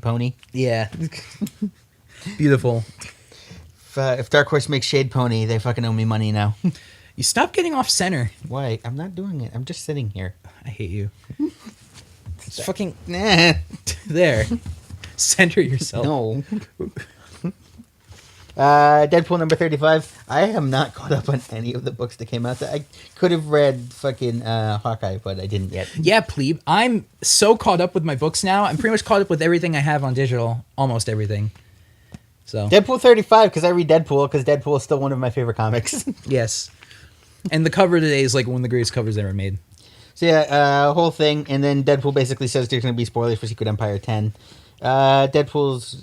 Pony. Yeah. Beautiful. If Dark Horse makes Shade Pony, they fucking owe me money now. You stop getting off center. Why? I'm not doing it. I'm just sitting here. I hate you. It's fucking Nah. there. Center yourself. No. Deadpool number 35. I am not caught up on any of the books that came out. I could have read fucking Hawkeye, but I didn't yet. Yeah, plebe. I'm so caught up with my books now. I'm pretty much caught up with everything I have on digital. Almost everything. So Deadpool 35, because I read Deadpool, because Deadpool is still one of my favorite comics. yes. And the cover today is like one of the greatest covers ever made. So yeah, whole thing, and then Deadpool basically says there's going to be spoilers for Secret Empire 10. Deadpool's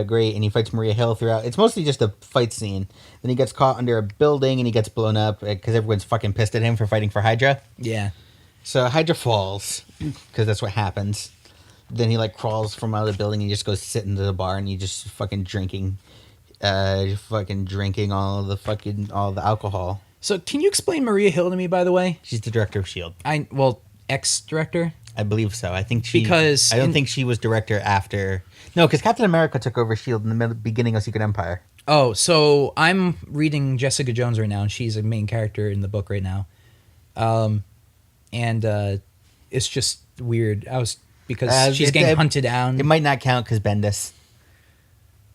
great, and he fights Maria Hill throughout. It's mostly just a fight scene. Then he gets caught under a building, and he gets blown up, because everyone's fucking pissed at him for fighting for Hydra. Yeah. So Hydra falls, because that's what happens. Then he like crawls from out of the building, and he just goes sit into the bar, and he just fucking drinking all the alcohol. So can you explain Maria Hill to me, by the way? She's the director of S.H.I.E.L.D. Ex-director? I believe so. I think I don't think she was director after. No, because Captain America took over S.H.I.E.L.D. in the beginning of Secret Empire. Oh, so I'm reading Jessica Jones right now, and she's a main character in the book right now. And it's just weird. Because she's getting hunted down. It might not count because Bendis.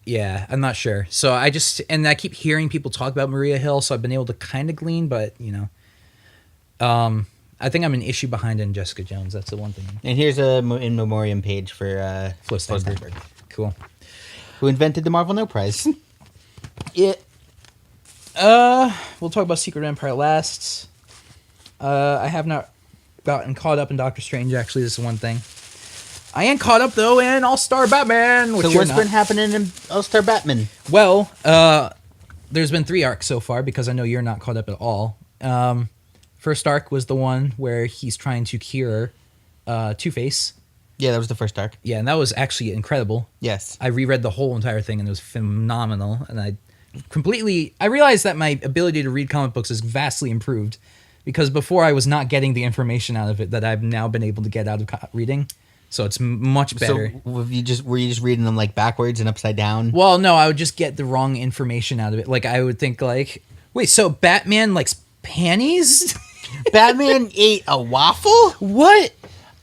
Yeah, I'm not sure. So I keep hearing people talk about Maria Hill, so I've been able to kind of glean, but, you know. I think I'm an issue behind in Jessica Jones. That's the one thing. And here's a in memoriam page for Flo Steinberg. Steinberg, Cool. who invented the Marvel No Prize. It. We'll talk about Secret Empire last. I have not gotten caught up in Doctor Strange. Actually, this is one thing. I am caught up though in All-Star Batman. Which So what's been happening in All-Star Batman? Well, there's been 3 arcs so far because I know you're not caught up at all. First arc was the one where he's trying to cure Two-Face. Yeah, that was the first arc. Yeah, and that was actually incredible. Yes. I reread the whole entire thing and it was phenomenal. And I realized that my ability to read comic books is vastly improved because before I was not getting the information out of it that I've now been able to get out of reading. So it's much better. So were you just reading them like backwards and upside down? Well, no, I would just get the wrong information out of it. Like I would think like, wait, so Batman likes panties? Batman ate a waffle? What?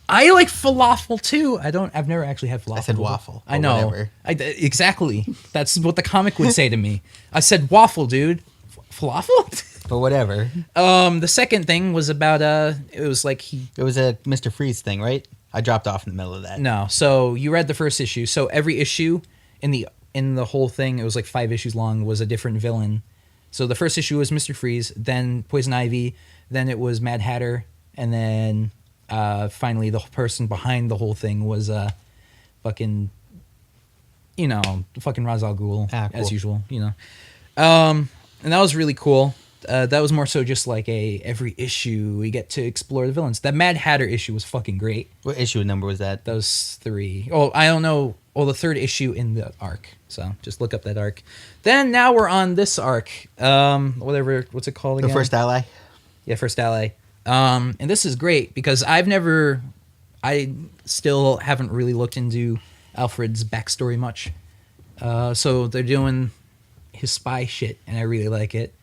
I like falafel too. I've never actually had falafel. I said waffle. I know. Whatever. Exactly. That's what the comic would say to me. I said waffle, dude. Falafel? But whatever. The second thing was about it was like It was a Mr. Freeze thing, right? I dropped off in the middle of that. No. So you read the first issue. So every issue in the whole thing, it was like 5 issues long, was a different villain. So the first issue was Mr. Freeze, then Poison Ivy, then it was Mad Hatter, and then finally the person behind the whole thing was fucking Ra's al Ghul, cool. as usual, and that was really cool. That was more so just like every issue we get to explore the villains. That Mad Hatter issue was fucking great. What issue number was that? That was 3. Oh, I don't know. Well, the 3rd issue in the arc. So just look up that arc. Then now we're on this arc. What's it called again? The First Ally? Yeah, First Ally. And this is great because I still haven't really looked into Alfred's backstory much. So they're doing his spy shit, and I really like it.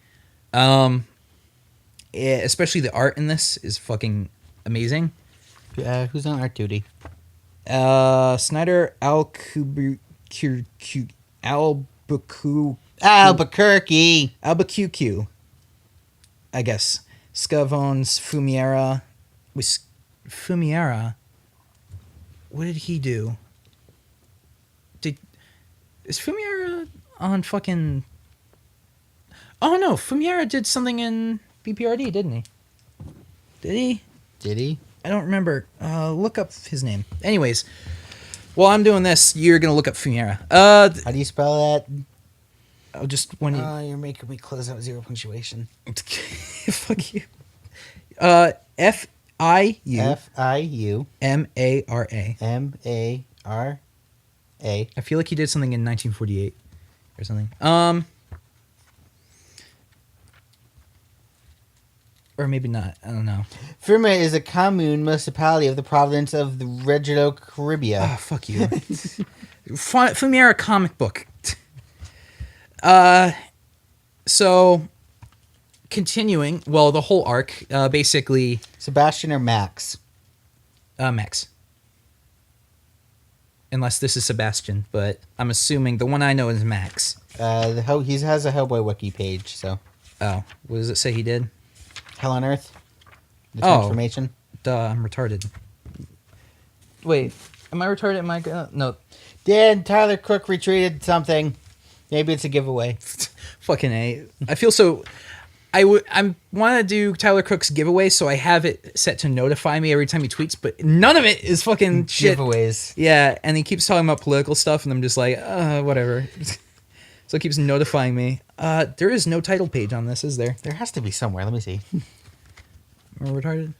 Especially the art in this is fucking amazing. Who's on art duty? Snyder Albuquerque. I guess. Scavone's Fumiera. Fumiera. What did he do? Is Fumiera on fucking... Oh no, Fumiera did something in B.P.R.D, didn't he? Did he? Did he? I don't remember. Look up his name. Anyways, while I'm doing this, you're gonna look up Fumiera. How do you spell that? I'll just when you. You're making me close out 0 punctuation. Fuck you. Fiu. Fiu. Mara. Mara. I feel like he did something in 1948 or something. Or maybe not. I don't know. Firma is a commune municipality of the province of the Reggio Calabria. Ah, fuck you. Fumiera comic book. So, continuing, well, the whole arc, basically... Sebastian or Max? Max. Unless this is Sebastian, but I'm assuming the one I know is Max. He has a Hellboy wiki page, so... Oh, what does it say he did? Hell on Earth? The transformation? Duh, I'm retarded. Wait, am I retarded? No. Dan, Tyler Cook retweeted something. Maybe it's a giveaway. Fucking A. I feel so... I want to do Tyler Cook's giveaway, so I have it set to notify me every time he tweets, but none of it is fucking shit. Giveaways. Yeah, and he keeps talking about political stuff, and I'm just like, whatever. So it keeps notifying me. There is no title page on this, is there? There has to be somewhere. Let me see. Am I retarded?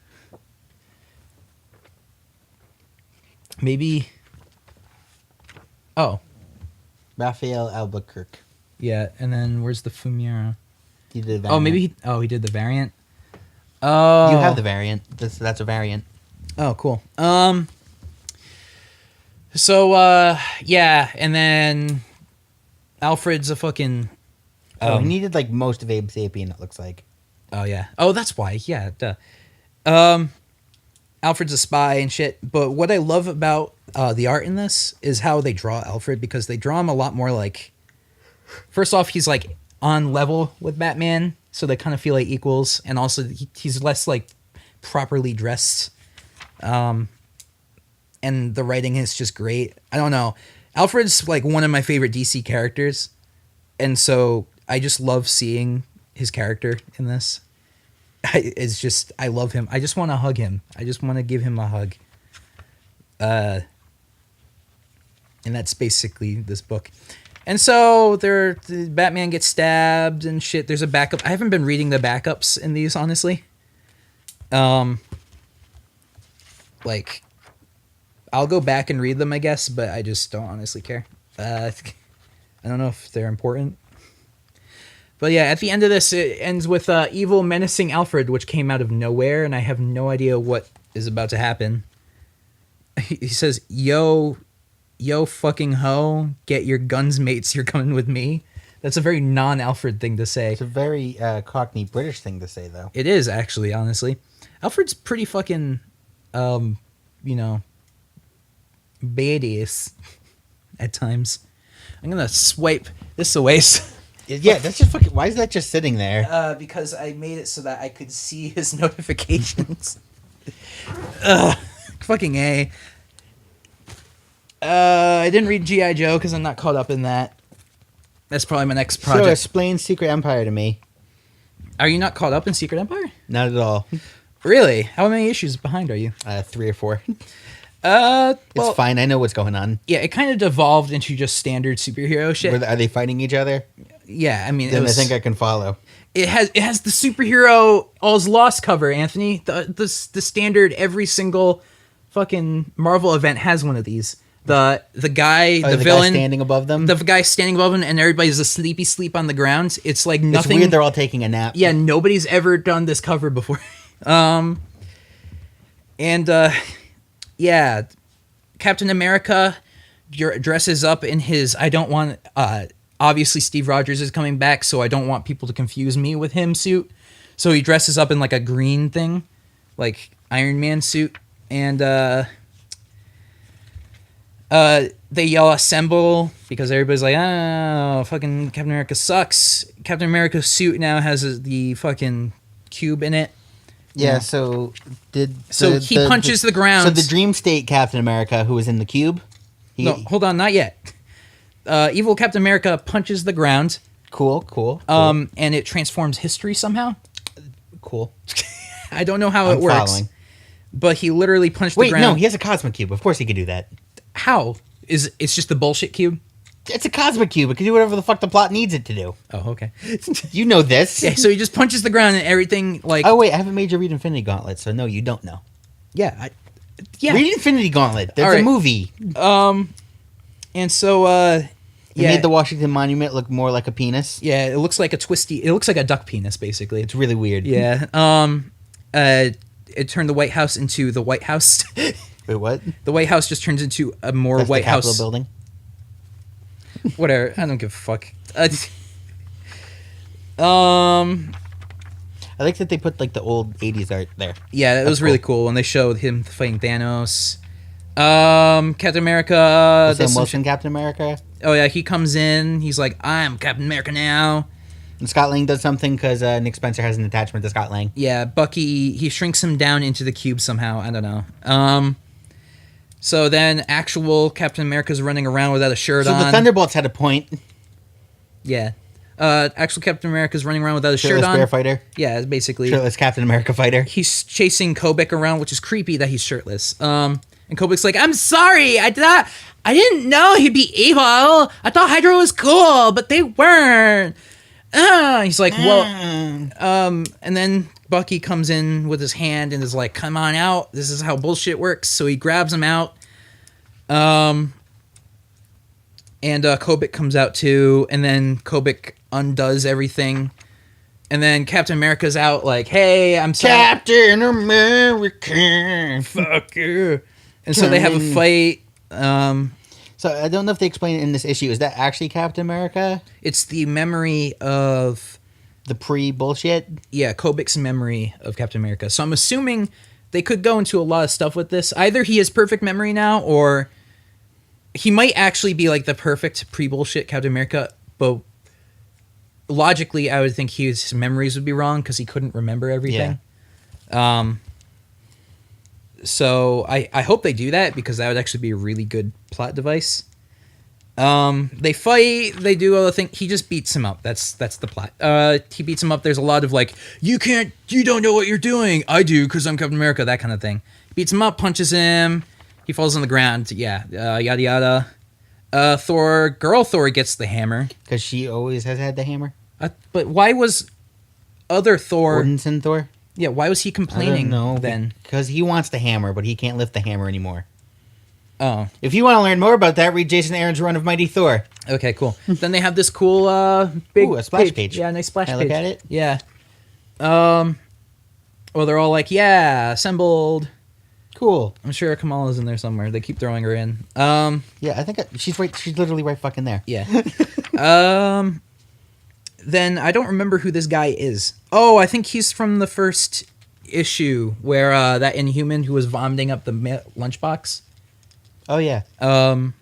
Maybe... Oh. Raphael Albuquerque. Yeah, and then where's the Fumiera? He did the variant. Oh, maybe he did the variant. Oh, you have the variant. That's a variant. Oh, cool. So yeah, and then Alfred's a fucking. He needed like most of Abe Sapien. It looks like. Oh yeah. Oh, that's why. Yeah. Duh. Alfred's a spy and shit. But what I love about the art in this is how they draw Alfred, because they draw him a lot more like. First off, he's like on level with Batman, so they kind of feel like equals, and also he's less like properly dressed. And the writing is just great. I don't know. Alfred's like one of my favorite DC characters. And so I just love seeing his character in this. I love him. I just want to hug him. I just want to give him a hug. And that's basically this book. And so the Batman gets stabbed and shit. There's a backup. I haven't been reading the backups in these, honestly. Like, I'll go back and read them, I guess, but I just don't honestly care. I don't know if they're important. But yeah, at the end of this, it ends with evil menacing Alfred, which came out of nowhere, and I have no idea what is about to happen. He says, yo fucking ho, get your guns, mates, you're coming with me. That's a very non-Alfred thing to say. It's a very Cockney British thing to say, though. It is, actually, honestly. Alfred's pretty fucking, badass at times. I'm gonna swipe this away. Yeah, that's just fucking... Why is that just sitting there? Because I made it so that I could see his notifications. Fucking A. I didn't read G.I. Joe because I'm not caught up in that. That's probably my next project. So explain Secret Empire to me. Are you not caught up in Secret Empire? Not at all. Really? How many issues behind are you? 3 or 4. Well, it's fine. I know what's going on. Yeah, it kind of devolved into just standard superhero shit. Are they fighting each other? Yeah, I mean, then I think I can follow. It has the superhero All's Lost cover, Anthony. The standard every single fucking Marvel event has one of these. The guy, the villain guy standing above them. The guy standing above them, and everybody's a sleepy sleep on the ground. It's like nothing. It's weird. They're all taking a nap. Yeah, nobody's ever done this cover before. Yeah, Captain America dresses up in his. I don't want. Obviously, Steve Rogers is coming back, so I don't want people to confuse me with him suit. So he dresses up in like a green thing, like Iron Man suit, and they yell assemble because everybody's like, oh, fucking Captain America sucks. Captain America's suit now has the fucking cube in it. Yeah, so he punches the ground. So the Dream State Captain America, who was in the cube? No, hold on, not yet. Evil Captain America punches the ground. Cool. And it transforms history somehow. Cool. I don't know how it works. Following. But he literally punched the ground. Wait, no, he has a cosmic cube. Of course he could do that. How? It's just the bullshit cube? It's a cosmic cube. It can do whatever the fuck the plot needs it to do. Oh, okay. You know this. Yeah, so he just punches the ground and everything like... Oh, wait, I haven't made you read Infinity Gauntlet, so no, you don't know. Yeah. Read Infinity Gauntlet. There's a movie. And so, It made the Washington Monument look more like a penis. Yeah, it looks like a twisty... It looks like a duck penis, basically. It's really weird. Yeah. It turned the White House into the White House. Wait, what? The White House just turns into a more White the Capitol House building. Whatever. I don't give a fuck. I like that they put like the old 80s art there. Yeah, it was really cool when they showed him fighting Thanos. Captain America. Sam Wilson, Captain America. Oh yeah, he comes in. He's like, I'm Captain America now. And Scott Lang does something because Nick Spencer has an attachment to Scott Lang. Yeah, Bucky, he shrinks him down into the cube somehow. I don't know. So then actual Captain America's running around without a shirt on. So the Thunderbolts had a point. Yeah. Actual Captain America's running around without a shirt on. Shirtless bear fighter. Yeah, basically. Shirtless Captain America fighter. He's chasing Kobik around, which is creepy that he's shirtless. And Kobik's like, I'm sorry, I didn't know he'd be evil. I thought Hydra was cool, but they weren't. He's like, well, and then Bucky comes in with his hand and is like, come on out. This is how bullshit works. So he grabs him out. And Kobik comes out too. And then Kobik undoes everything. And then Captain America's out like, hey, I'm sorry. Captain America. Fuck you. And so they have a fight. So I don't know if they explain it in this issue. Is that actually Captain America? It's the memory of... The pre-bullshit? Yeah, Kobik's memory of Captain America. So I'm assuming they could go into a lot of stuff with this. Either he has perfect memory now, or he might actually be like the perfect pre-bullshit Captain America, but logically I would think his memories would be wrong because he couldn't remember everything. Yeah. So I hope they do that because that would actually be a really good plot device. They fight, they do other things. He just beats him up. That's the plot. He beats him up. There's a lot of like, you don't know what you're doing. I do because I'm Captain America, that kind of thing. He beats him up, punches him. He falls on the ground. Yeah, yada yada. Girl Thor gets the hammer. Because she always has had the hammer. But why was other Thor... Odinson Thor? Yeah, why was he complaining then? Because he wants the hammer, but he can't lift the hammer anymore. Oh. If you want to learn more about that, read Jason Aaron's run of Mighty Thor. Okay, cool. Then they have this cool big a splash page. Yeah, nice splash Can I page. look at it? Yeah. Well, they're all like, yeah, assembled. Cool. I'm sure Kamala's in there somewhere. They keep throwing her in. Yeah, I think she's right. She's literally right fucking there. Yeah. Then I don't remember who this guy is. Oh, I think he's from the first issue where that Inhuman who was vomiting up the lunchbox. Oh yeah. And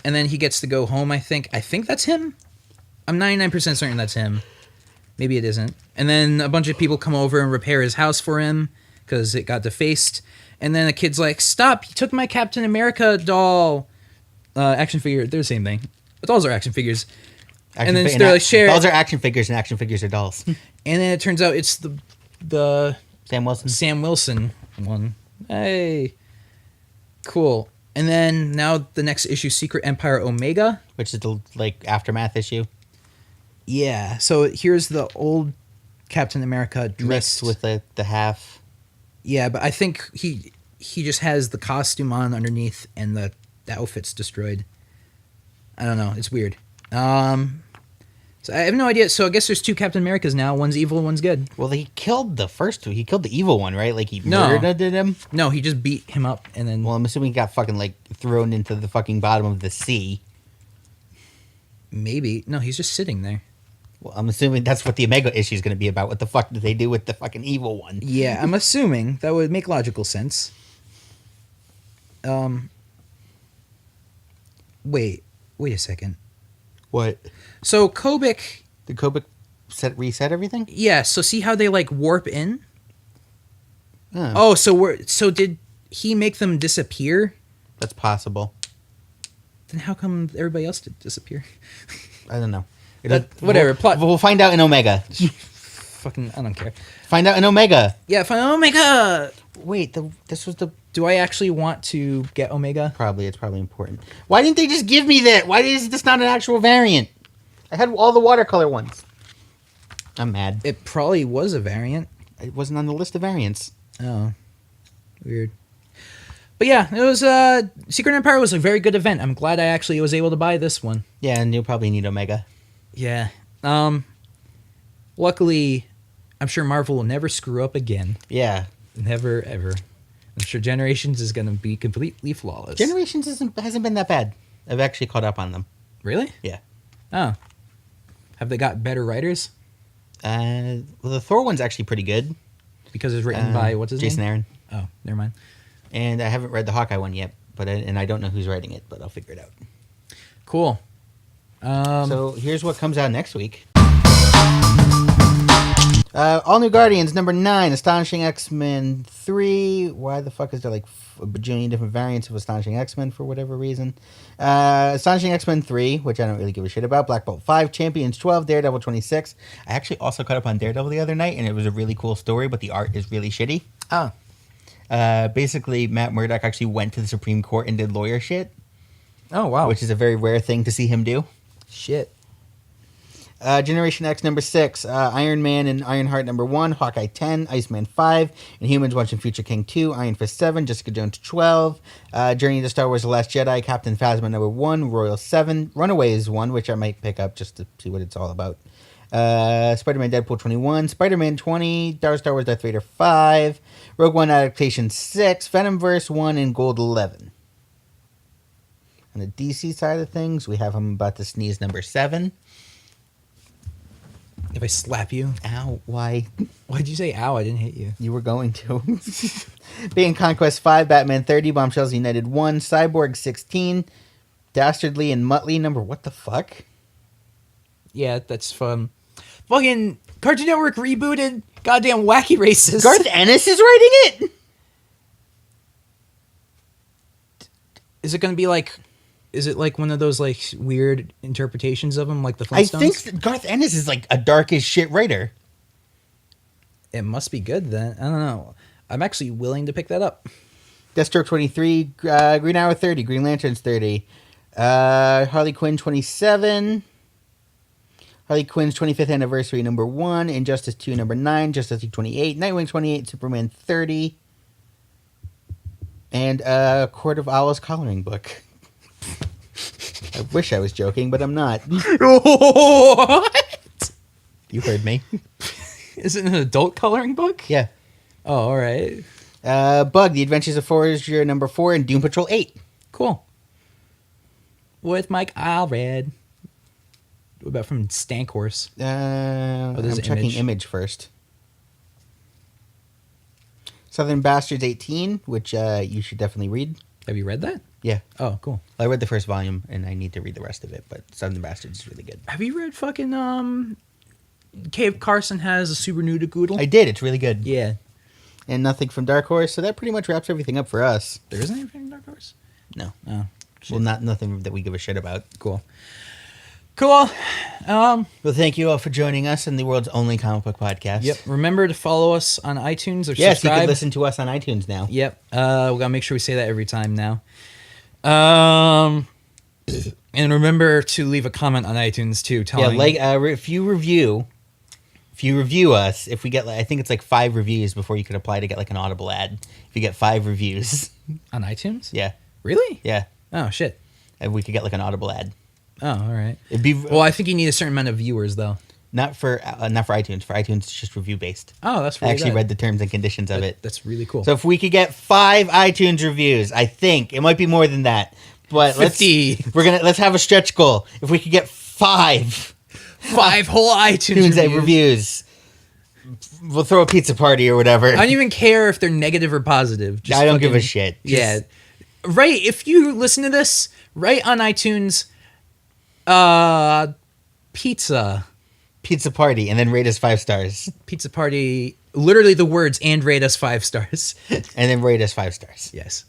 then he gets to go home. I think that's him. I'm 99% certain that's him. Maybe it isn't. And then a bunch of people come over and repair his house for him because it got defaced. And then the kid's like, "Stop! You took my Captain America doll, action figure. They're the same thing. Dolls are action figures." And then they're like, "Share." Dolls are action figures, and action figures are dolls. And then it turns out it's the Sam Wilson one. Hey, cool. And then now the next issue, Secret Empire Omega, which is the aftermath issue. Yeah. So here's the old Captain America dressed with the half. Yeah, but I think he just has the costume on underneath and the outfit's destroyed. I don't know. It's weird. So I have no idea. So I guess there's two Captain Americas now. One's evil, one's good. Well, he killed the first two. He killed the evil one, right? Like he murdered him? No, he just beat him up and then... Well, I'm assuming he got fucking thrown into the fucking bottom of the sea. Maybe. No, he's just sitting there. Well, I'm assuming that's what the Omega issue is going to be about. What the fuck did they do with the fucking evil one? Yeah, I'm assuming. That would make logical sense. Wait a second. What? So Kobik... Did Kobik reset everything? Yeah, so see how they warp in? Oh, so did he make them disappear? That's possible. Then how come everybody else did disappear? I don't know. Whatever. We'll find out in Omega. Fucking, I don't care. Find out in Omega. Yeah, find out Omega. Wait, this was the... Do I actually want to get Omega? Probably. It's probably important. Why didn't they just give me that? Why is this not an actual variant? I had all the watercolor ones. I'm mad. It probably was a variant. It wasn't on the list of variants. Oh. Weird. But yeah, it was Secret Empire was a very good event. I'm glad I actually was able to buy this one. Yeah, and you'll probably need Omega. Yeah. Luckily, I'm sure Marvel will never screw up again. Yeah. Never, ever. I'm sure Generations is going to be completely flawless. Generations hasn't been that bad. I've actually caught up on them. Really? Yeah. Oh. Have they got better writers? Well, the Thor one's actually pretty good. Because it's written by, what's his Jason name? Aaron. Oh, never mind. And I haven't read the Hawkeye one yet, and I don't know who's writing it, but I'll figure it out. Cool. So here's what comes out next week. All New Guardians, number 9, Astonishing X-Men 3. Why the fuck is there a bajillion different variants of Astonishing X-Men for whatever reason? Astonishing X-Men 3, which I don't really give a shit about. Black Bolt 5, Champions 12, Daredevil 26. I actually also caught up on Daredevil the other night, and it was a really cool story, but the art is really shitty. Oh. Basically, Matt Murdock actually went to the Supreme Court and did lawyer shit. Oh, wow. Which is a very rare thing to see him do. Shit. Generation X number 6, Iron Man and Ironheart number 1, Hawkeye 10, Iceman 5, Inhumans Watching Future King 2, Iron Fist 7, Jessica Jones 12, Journey to Star Wars The Last Jedi, Captain Phasma number 1, Royal 7, Runaways 1, which I might pick up just to see what it's all about. Spider-Man Deadpool 21, Spider-Man 20, Star Wars Darth Vader 5, Rogue One Adaptation 6, Venomverse 1, and Gold 11. On the DC side of things, we have I'm About to Sneeze number 7. If I slap you? Ow, why? Why'd you say ow? I didn't hit you. You were going to. Being Conquest 5, Batman 30, Bombshells United 1, Cyborg 16, Dastardly and Muttley number... What the fuck? Yeah, that's fun. Fucking Cartoon Network rebooted goddamn Wacky Races. Garth Ennis is writing it? Is it going to be like? Is it like one of those like weird interpretations of him, like the I Flintstones? think that Garth Ennis is like a dark as shit writer. It must be good then. I don't know. I'm actually willing to pick that up. Deathstroke 23, Green Arrow 30, Green Lanterns 30, Harley Quinn 27, Harley Quinn's 25th anniversary number 1, Injustice 2 number 9, Justice League 28, Nightwing 28, Superman 30, and Court of Owls coloring book. I wish I was joking, but I'm not. What? You heard me. Is it an adult coloring book? Yeah. Oh, all right. Bug, The Adventures of Forager number 4, and Doom Patrol 8. Cool. With Mike Allred. What about from Stank Horse? I'm there's checking Image. Image first. Southern Bastards 18, which you should definitely read. Have you read that? Yeah. Oh, cool. I read the first volume, and I need to read the rest of it, but Southern Bastards is really good. Have you read fucking Cave Carson has a Super Nuda-Goodle? I did. It's really good. Yeah. And nothing from Dark Horse, so that pretty much wraps everything up for us. There isn't anything in Dark Horse? No. Oh, Well, nothing that we give a shit about. cool. Cool. Well, thank you all for joining us in the world's only comic book podcast. Yep. Remember to follow us on iTunes or Yes, you subscribe. can listen to us on iTunes now. Yep. We gotta make sure we say that every time now. And remember to leave a comment on iTunes too. Telling If you review us, if we get, I think it's like 5 reviews before you can apply to get like an Audible ad. If you get 5 reviews, on iTunes. yeah, Really? yeah, Oh shit. and we could get like an Audible ad. Oh, all right. It'd be Well, I think you need a certain amount of viewers though. not for iTunes. For iTunes, it's just review based. Oh, that's I really actually good. read the terms and conditions of it. That's really cool. So if we could get 5 iTunes reviews, I think it might be more than that. But 50. let's have a stretch goal. If we could get 5 whole iTunes iTunes reviews. we'll throw a pizza party or whatever. I don't even care if they're negative or positive. Just I don't give a fucking- shit. Yeah. Right. If you listen to this, write on iTunes, pizza Party, and then rate us 5 stars, pizza party. Literally the words and rate us 5 stars. and then rate us 5 stars. Yes.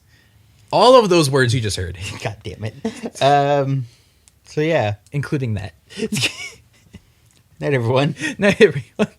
All of those words you just heard, God damn it. So yeah, including that. night everyone. Night, everyone.